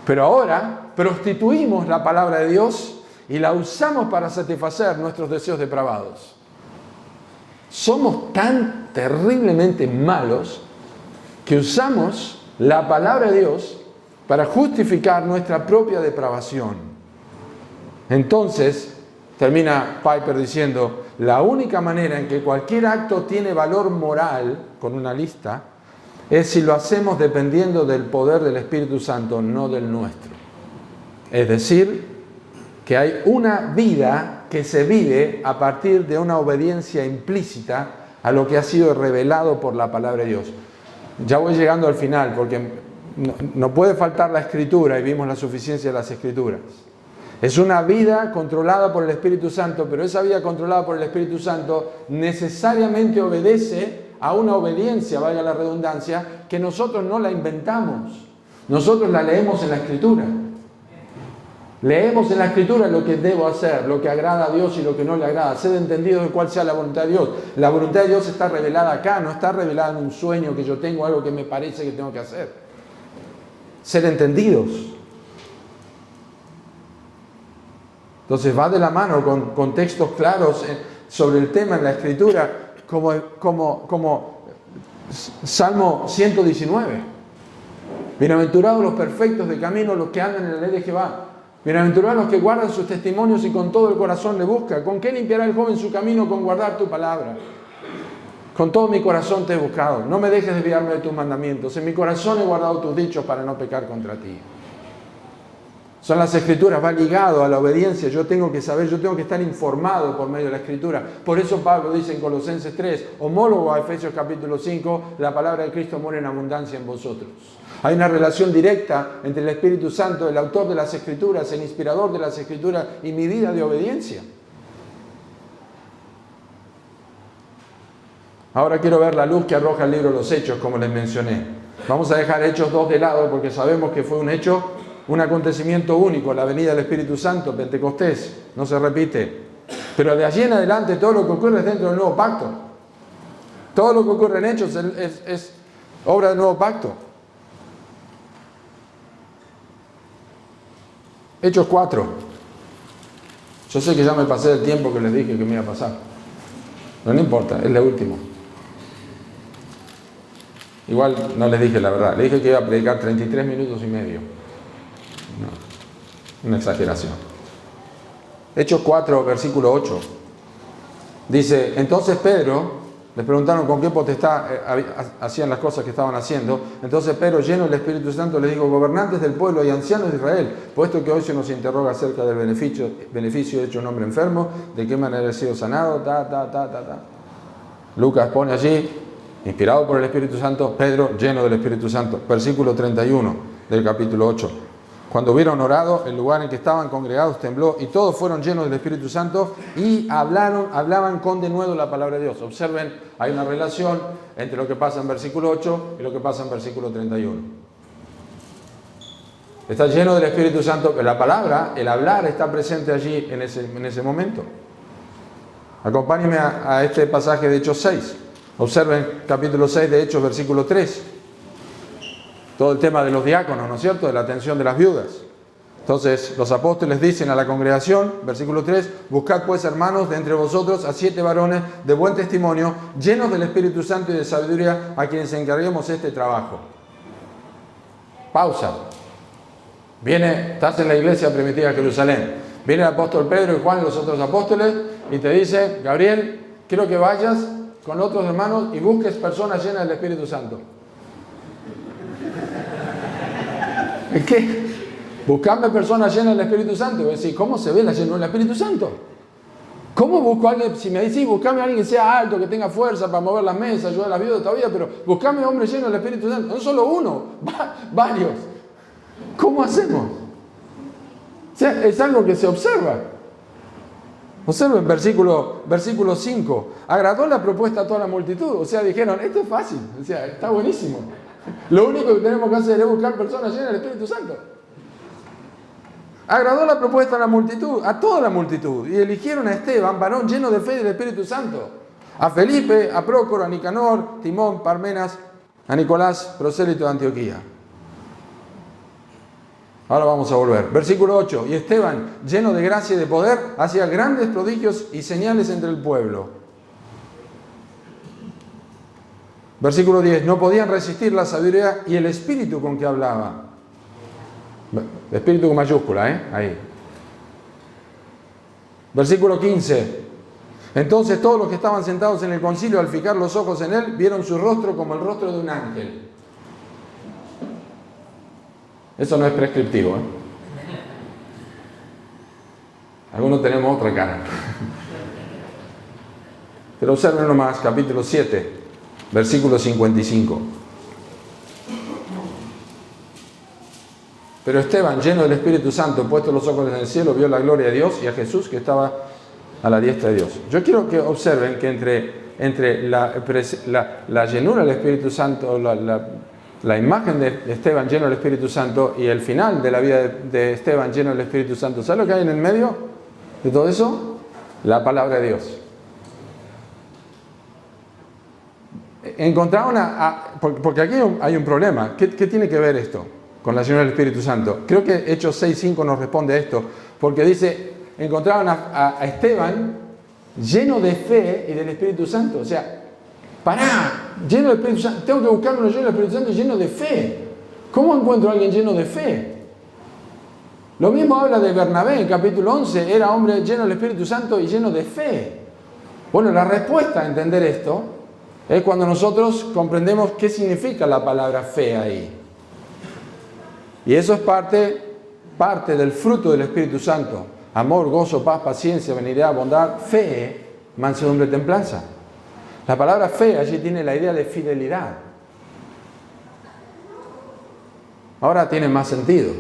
Pero ahora prostituimos la palabra de Dios y la usamos para satisfacer nuestros deseos depravados. Somos tan terriblemente malos que usamos la palabra de Dios para justificar nuestra propia depravación. Entonces, termina Piper diciendo, la única manera en que cualquier acto tiene valor moral, con una lista, es si lo hacemos dependiendo del poder del Espíritu Santo, no del nuestro. Es decir, que hay una vida que se vive a partir de una obediencia implícita a lo que ha sido revelado por la palabra de Dios. Ya voy llegando al final, porque no puede faltar la Escritura, y vimos la suficiencia de las Escrituras. Es una vida controlada por el Espíritu Santo, pero esa vida controlada por el Espíritu Santo necesariamente obedece a una obediencia, valga la redundancia, que nosotros no la inventamos. Nosotros la leemos en la Escritura. Leemos en la Escritura lo que debo hacer, lo que agrada a Dios y lo que no le agrada. Sed entendido de cuál sea la voluntad de Dios. La voluntad de Dios está revelada acá, no está revelada en un sueño que yo tengo, algo que me parece que tengo que hacer. Ser entendidos. Entonces va de la mano con textos claros sobre el tema en la Escritura, como Salmo 119. Bienaventurados los perfectos de camino, los que andan en la ley de Jehová. Bienaventurados los que guardan sus testimonios y con todo el corazón le buscan. ¿Con qué limpiará el joven su camino? Con guardar tu palabra. Con todo mi corazón te he buscado. No me dejes desviarme de tus mandamientos. En mi corazón he guardado tus dichos para no pecar contra ti. Son las Escrituras, va ligado a la obediencia. Yo tengo que saber, yo tengo que estar informado por medio de la Escritura. Por eso Pablo dice en Colosenses 3, homólogo a Efesios capítulo 5, la palabra de Cristo mora en abundancia en vosotros. Hay una relación directa entre el Espíritu Santo, el autor de las Escrituras, el inspirador de las Escrituras y mi vida de obediencia. Ahora quiero ver la luz que arroja el libro de los Hechos, como les mencioné. Vamos a dejar Hechos 2 de lado porque sabemos que fue un hecho, un acontecimiento único, la venida del Espíritu Santo, Pentecostés, no se repite. Pero de allí en adelante todo lo que ocurre es dentro del nuevo pacto. Todo lo que ocurre en Hechos es obra del nuevo pacto. Hechos 4. Yo sé que ya me pasé del tiempo que les dije que me iba a pasar. Pero no importa, es lo último. Igual no les dije la verdad. Les dije que iba a predicar 33 minutos y medio. No, una exageración. Hechos 4, versículo 8. Dice, entonces Pedro, les preguntaron con qué potestad hacían las cosas que estaban haciendo. Entonces Pedro, lleno del Espíritu Santo, les dijo, gobernantes del pueblo y ancianos de Israel, puesto que hoy se nos interroga acerca del beneficio de hecho un hombre enfermo, de qué manera ha sido sanado, Lucas pone allí, inspirado por el Espíritu Santo, Pedro, lleno del Espíritu Santo. Versículo 31 del capítulo 8. Cuando hubieron orado, el lugar en que estaban congregados tembló y todos fueron llenos del Espíritu Santo y hablaban con denuedo la palabra de Dios. Observen, hay una relación entre lo que pasa en versículo 8 y lo que pasa en versículo 31. Está lleno del Espíritu Santo, pero la palabra, el hablar, está presente allí en ese momento. Acompáñenme a este pasaje de Hechos 6. Observen capítulo 6 de Hechos, versículo 3. Todo el tema de los diáconos, ¿no es cierto? De la atención de las viudas. Entonces, los apóstoles dicen a la congregación, versículo 3, buscad pues, hermanos, de entre vosotros a 7 varones de buen testimonio, llenos del Espíritu Santo y de sabiduría, a quienes encarguemos este trabajo. Pausa. Estás en la iglesia primitiva de Jerusalén. Viene el apóstol Pedro y Juan y los otros apóstoles y te dice, Gabriel, quiero que vayas con otros hermanos y busques personas llenas del Espíritu Santo. ¿Qué? Buscame personas llenas del Espíritu Santo. Y voy a decir, ¿cómo se ve la llenura del Espíritu Santo? ¿Cómo busco a alguien? Si me decís, buscame a alguien que sea alto, que tenga fuerza para mover las mesas, ayudar a las viudas todavía, pero buscame a hombres llenos del Espíritu Santo. No solo uno, varios. ¿Cómo hacemos? O sea, es algo que se observa. Observen versículo 5. Agradó la propuesta a toda la multitud. O sea, dijeron, esto es fácil. O sea, está buenísimo. Lo único que tenemos que hacer es buscar personas llenas del Espíritu Santo. Agradó la propuesta a la multitud, a toda la multitud, y eligieron a Esteban, varón lleno de fe y del Espíritu Santo, a Felipe, a Prócoro, a Nicanor, Timón, Parmenas, a Nicolás, prosélito de Antioquía. Ahora vamos a volver. Versículo 8. Y Esteban, lleno de gracia y de poder, hacía grandes prodigios y señales entre el pueblo. Versículo 10. No podían resistir la sabiduría y el espíritu con que hablaba. Espíritu con mayúscula, ahí. Versículo 15. Entonces todos los que estaban sentados en el concilio, al fijar los ojos en él, vieron su rostro como el rostro de un ángel. Eso no es prescriptivo, Algunos tenemos otra cara. Pero observen nomás, capítulo 7, versículo 55. Pero Esteban, lleno del Espíritu Santo, puesto los ojos en el cielo, vio la gloria de Dios y a Jesús que estaba a la diestra de Dios. Yo quiero que observen que entre la llenura del Espíritu Santo, la imagen de Esteban lleno del Espíritu Santo y el final de la vida de Esteban lleno del Espíritu Santo, ¿saben lo que hay en el medio de todo eso? La palabra de Dios. Porque aquí hay un problema. ¿Qué tiene que ver esto con la llenura del Espíritu Santo? Creo que Hechos 6:5 nos responde a esto, porque dice, encontraron a Esteban lleno de fe y del Espíritu Santo. O sea, lleno del Espíritu Santo, tengo que buscar uno lleno del Espíritu Santo y lleno de fe. ¿Cómo encuentro a alguien lleno de fe? Lo mismo habla de Bernabé en capítulo 11, era hombre lleno del Espíritu Santo y lleno de fe. Bueno, la respuesta a entender esto es cuando nosotros comprendemos qué significa la palabra fe ahí. Y eso es parte del fruto del Espíritu Santo. Amor, gozo, paz, paciencia, benignidad, bondad, fe, mansedumbre, templanza. La palabra fe allí tiene la idea de fidelidad. Ahora tiene más sentido.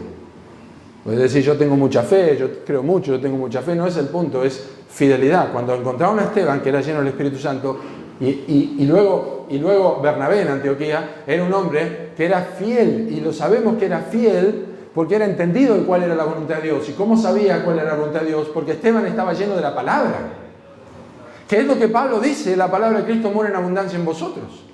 Puedes decir, yo tengo mucha fe, yo creo mucho, yo tengo mucha fe. No es el punto, es fidelidad. Cuando encontraron a Esteban, que era lleno del Espíritu Santo, y luego Bernabé en Antioquía, era un hombre que era fiel, y lo sabemos que era fiel porque era entendido de cuál era la voluntad de Dios. ¿Y cómo sabía cuál era la voluntad de Dios? Porque Esteban estaba lleno de la palabra. ¿Qué es lo que Pablo dice? La palabra de Cristo mora en abundancia en vosotros.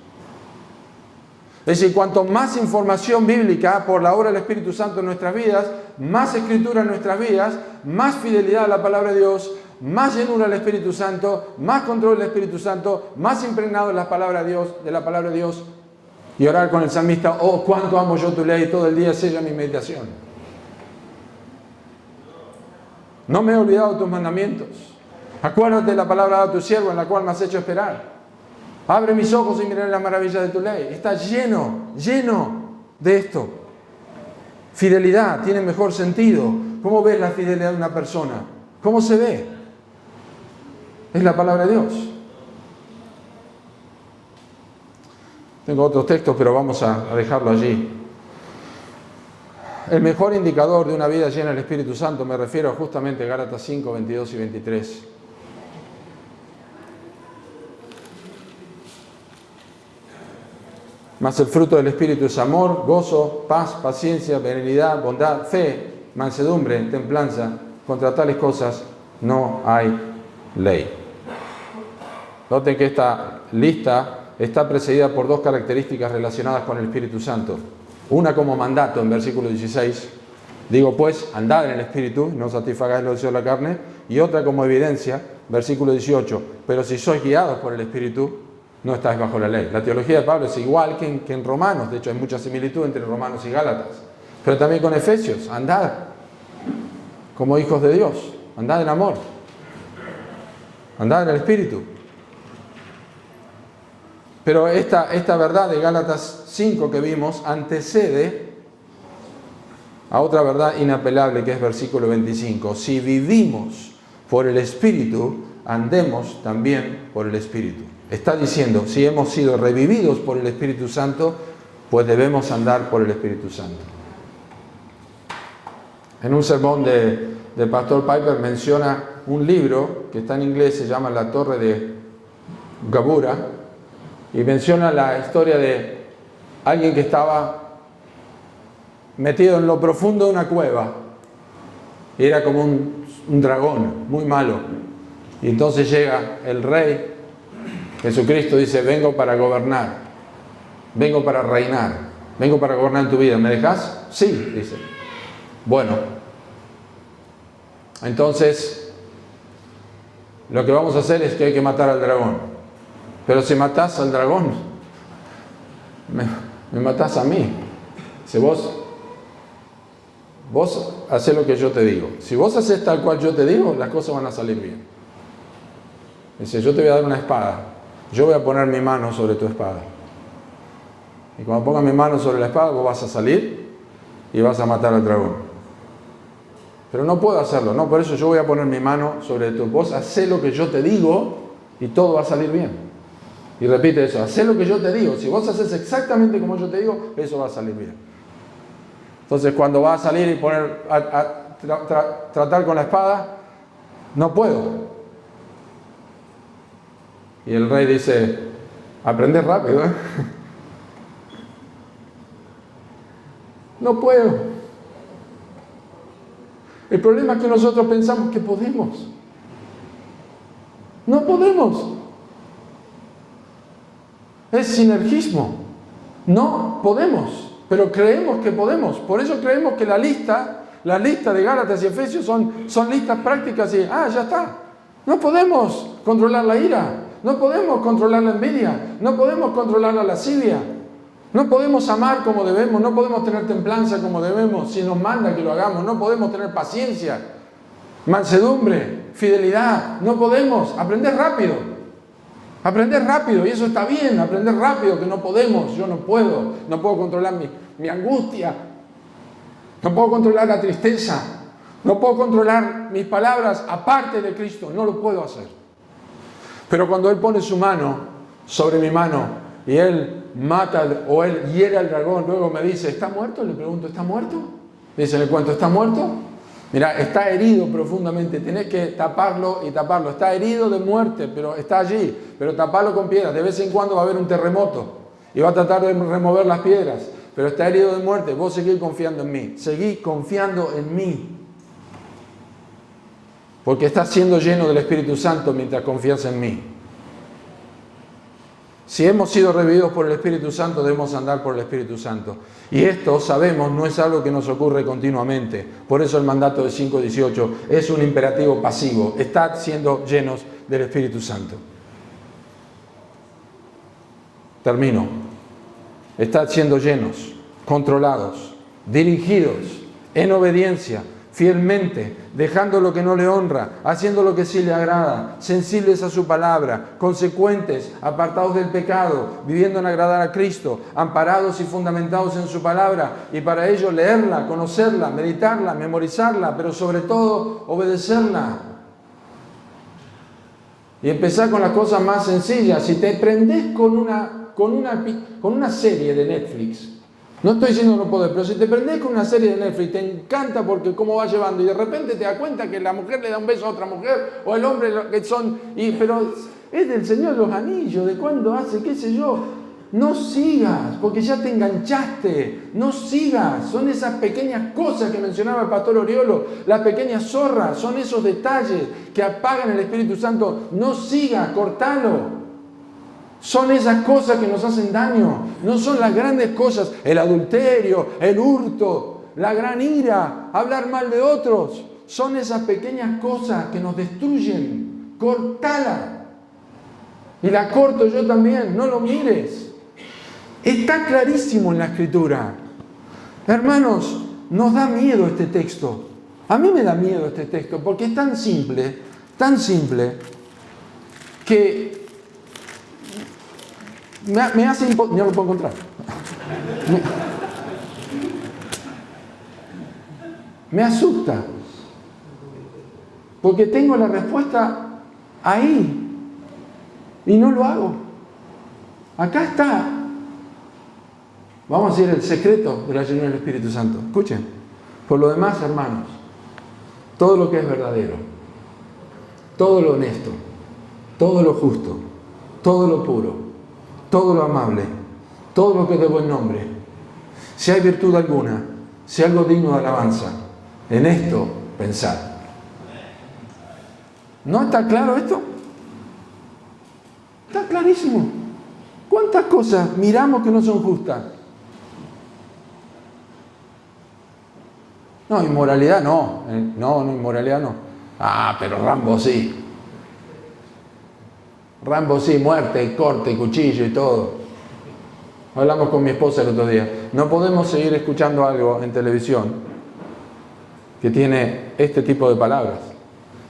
Es decir, cuanto más información bíblica por la obra del Espíritu Santo en nuestras vidas, más escritura en nuestras vidas, más fidelidad a la palabra de Dios, más llenura del Espíritu Santo, más control del Espíritu Santo, más impregnado de la palabra de Dios, y orar con el salmista, oh, cuánto amo yo tu ley, todo el día sella mi meditación. No me he olvidado de tus mandamientos. Acuérdate de la palabra de tu siervo en la cual me has hecho esperar. Abre mis ojos y miraré las maravillas de tu ley. Está lleno de esto. Fidelidad tiene mejor sentido. ¿Cómo ves la fidelidad de una persona? ¿Cómo se ve? Es la palabra de Dios. Tengo otros textos, pero vamos a dejarlo allí. El mejor indicador de una vida llena del Espíritu Santo, me refiero justamente a Gálatas 5, 22 y 23. Mas el fruto del Espíritu es amor, gozo, paz, paciencia, benignidad, bondad, fe, mansedumbre, templanza. Contra tales cosas no hay ley. Noten que esta lista está precedida por dos características relacionadas con el Espíritu Santo. Una como mandato en versículo 16. Digo pues, andad en el Espíritu, no satisfagáis los deseos de la carne. Y otra como evidencia, versículo 18. Pero si sois guiados por el Espíritu, no estáis bajo la ley. La teología de Pablo es igual que en Romanos. De hecho, hay mucha similitud entre Romanos y Gálatas. Pero también con Efesios. Andad como hijos de Dios. Andad en amor. Andad en el Espíritu. Pero esta verdad de Gálatas 5 que vimos antecede a otra verdad inapelable que es versículo 25. Si vivimos por el Espíritu, andemos también por el Espíritu. Está diciendo, si hemos sido revividos por el Espíritu Santo, pues debemos andar por el Espíritu Santo. En un sermón del pastor Piper menciona un libro que está en inglés, se llama La Torre de Gabura, y menciona la historia de alguien que estaba metido en lo profundo de una cueva. Y era como un dragón, muy malo. Y entonces llega el rey, Jesucristo, dice, vengo para gobernar, vengo para reinar, vengo para gobernar en tu vida. ¿Me dejas? Sí, dice. Bueno, entonces lo que vamos a hacer es que hay que matar al dragón. Pero si matás al dragón, me matás a mí. Si vos haces lo que yo te digo. Si vos haces tal cual yo te digo, las cosas van a salir bien. Dice, yo te voy a dar una espada. Yo voy a poner mi mano sobre tu espada. Y cuando ponga mi mano sobre la espada, vos vas a salir y vas a matar al dragón. Pero no puedo hacerlo, no, por eso yo voy a poner mi mano sobre tu. Vos hacés lo que yo te digo y todo va a salir bien. Y repite eso, hacé lo que yo te digo. Si vos haces exactamente como yo te digo, eso va a salir bien. Entonces cuando va a salir y tratar con la espada, no puedo. Y el rey dice, aprende rápido, ¿eh? No puedo. El problema es que nosotros pensamos que podemos. No podemos. Es sinergismo. No podemos, pero creemos que podemos. Por eso creemos que la lista de Gálatas y Efesios son listas prácticas y ya está. No podemos controlar la ira, no podemos controlar la envidia, no podemos controlar la lascivia, no podemos amar como debemos, no podemos tener templanza como debemos, si nos manda que lo hagamos, no podemos tener paciencia, mansedumbre, fidelidad, no podemos. Aprender rápido, y eso está bien, aprender rápido, que no podemos, yo no puedo controlar mi angustia, no puedo controlar la tristeza, no puedo controlar mis palabras aparte de Cristo, no lo puedo hacer. Pero cuando Él pone su mano sobre mi mano y Él mata o Él hiere al dragón, luego me dice, ¿está muerto? Le pregunto, ¿está muerto? Dice en el cuento, ¿está muerto? Mira, está herido profundamente, tenés que taparlo y taparlo. Está herido de muerte, pero está allí, pero taparlo con piedras. De vez en cuando va a haber un terremoto y va a tratar de remover las piedras, pero está herido de muerte. Vos seguís confiando en mí, seguís confiando en mí. Porque estás siendo lleno del Espíritu Santo mientras confías en mí. Si hemos sido revividos por el Espíritu Santo, debemos andar por el Espíritu Santo. Y esto, sabemos, no es algo que nos ocurre continuamente. Por eso el mandato de 5:18 es un imperativo pasivo. Estad siendo llenos del Espíritu Santo. Termino. Estad siendo llenos, controlados, dirigidos, en obediencia, fielmente, dejando lo que no le honra, haciendo lo que sí le agrada, sensibles a su palabra, consecuentes, apartados del pecado, viviendo en agradar a Cristo, amparados y fundamentados en su palabra, y para ello leerla, conocerla, meditarla, memorizarla, pero sobre todo obedecerla. Y empezar con las cosas más sencillas. Si te prendés con una serie de Netflix, no estoy diciendo no poder, pero si te prendés con una serie de Netflix, te encanta porque cómo va llevando y de repente te das cuenta que la mujer le da un beso a otra mujer o el hombre que son... pero es del Señor de los Anillos, de cuándo hace, qué sé yo. No sigas, porque ya te enganchaste. No sigas. Son esas pequeñas cosas que mencionaba el pastor Oriolo, las pequeñas zorras, son esos detalles que apagan el Espíritu Santo. No sigas, cortalo. Son esas cosas que nos hacen daño, no son las grandes cosas, el adulterio, el hurto, la gran ira, hablar mal de otros. Son esas pequeñas cosas que nos destruyen. Cortala. Y la corto yo también, no lo mires. Está clarísimo en la Escritura. Hermanos, nos da miedo este texto. A mí me da miedo este texto porque es tan simple que... Me hace no lo puedo encontrar. Me asusta. Porque tengo la respuesta ahí. Y no lo hago. Acá está. Vamos a decir el secreto de la llenura del Espíritu Santo. Escuchen. Por lo demás, hermanos, todo lo que es verdadero, todo lo honesto, todo lo justo, todo lo puro, todo lo amable, todo lo que es de buen nombre, si hay virtud alguna, si hay algo digno de alabanza, en esto pensad. ¿No está claro esto? Está clarísimo. ¿Cuántas cosas miramos que no son justas? No, inmoralidad no. No, inmoralidad no. Pero Rambo sí. Rambo sí, muerte, corte, cuchillo y todo. Hablamos con mi esposa el otro día. No podemos seguir escuchando algo en televisión que tiene este tipo de palabras.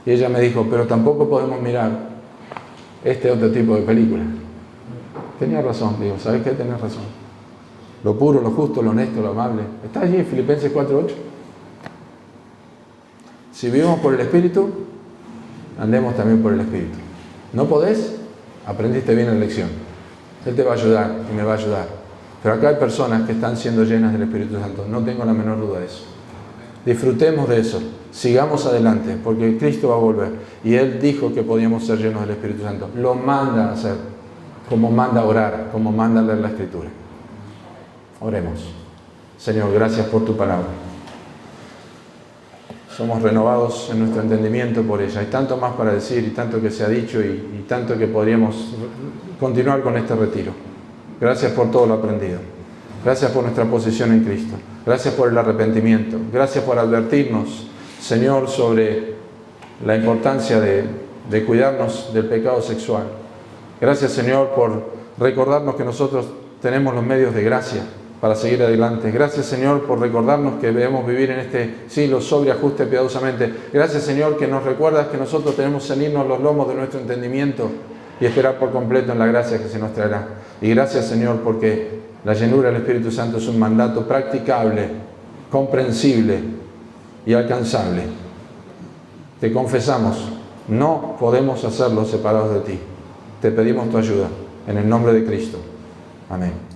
Y ella me dijo, pero tampoco podemos mirar este otro tipo de películas. Tenía razón, digo, ¿sabes qué? Tenés razón. Lo puro, lo justo, lo honesto, lo amable. Está allí en Filipenses 4:8. Si vivimos por el Espíritu, andemos también por el Espíritu. ¿No podés? Aprendiste bien la lección. Él te va a ayudar y me va a ayudar. Pero acá hay personas que están siendo llenas del Espíritu Santo. No tengo la menor duda de eso. Disfrutemos de eso. Sigamos adelante, porque Cristo va a volver. Y Él dijo que podíamos ser llenos del Espíritu Santo. Lo manda a hacer, como manda a orar, como manda a leer la Escritura. Oremos. Señor, gracias por tu palabra. Somos renovados en nuestro entendimiento por ella. Hay tanto más para decir y tanto que se ha dicho y tanto que podríamos continuar con este retiro. Gracias por todo lo aprendido. Gracias por nuestra posición en Cristo. Gracias por el arrepentimiento. Gracias por advertirnos, Señor, sobre la importancia de cuidarnos del pecado sexual. Gracias, Señor, por recordarnos que nosotros tenemos los medios de gracia para seguir adelante. Gracias, Señor, por recordarnos que debemos vivir en este siglo sobria, justa y piadosamente. Gracias, Señor, que nos recuerdas que nosotros tenemos que cenirnos los lomos de nuestro entendimiento y esperar por completo en la gracia que se nos traerá. Y gracias, Señor, porque la llenura del Espíritu Santo es un mandato practicable, comprensible y alcanzable. Te confesamos, no podemos hacerlo separados de ti. Te pedimos tu ayuda, en el nombre de Cristo. Amén.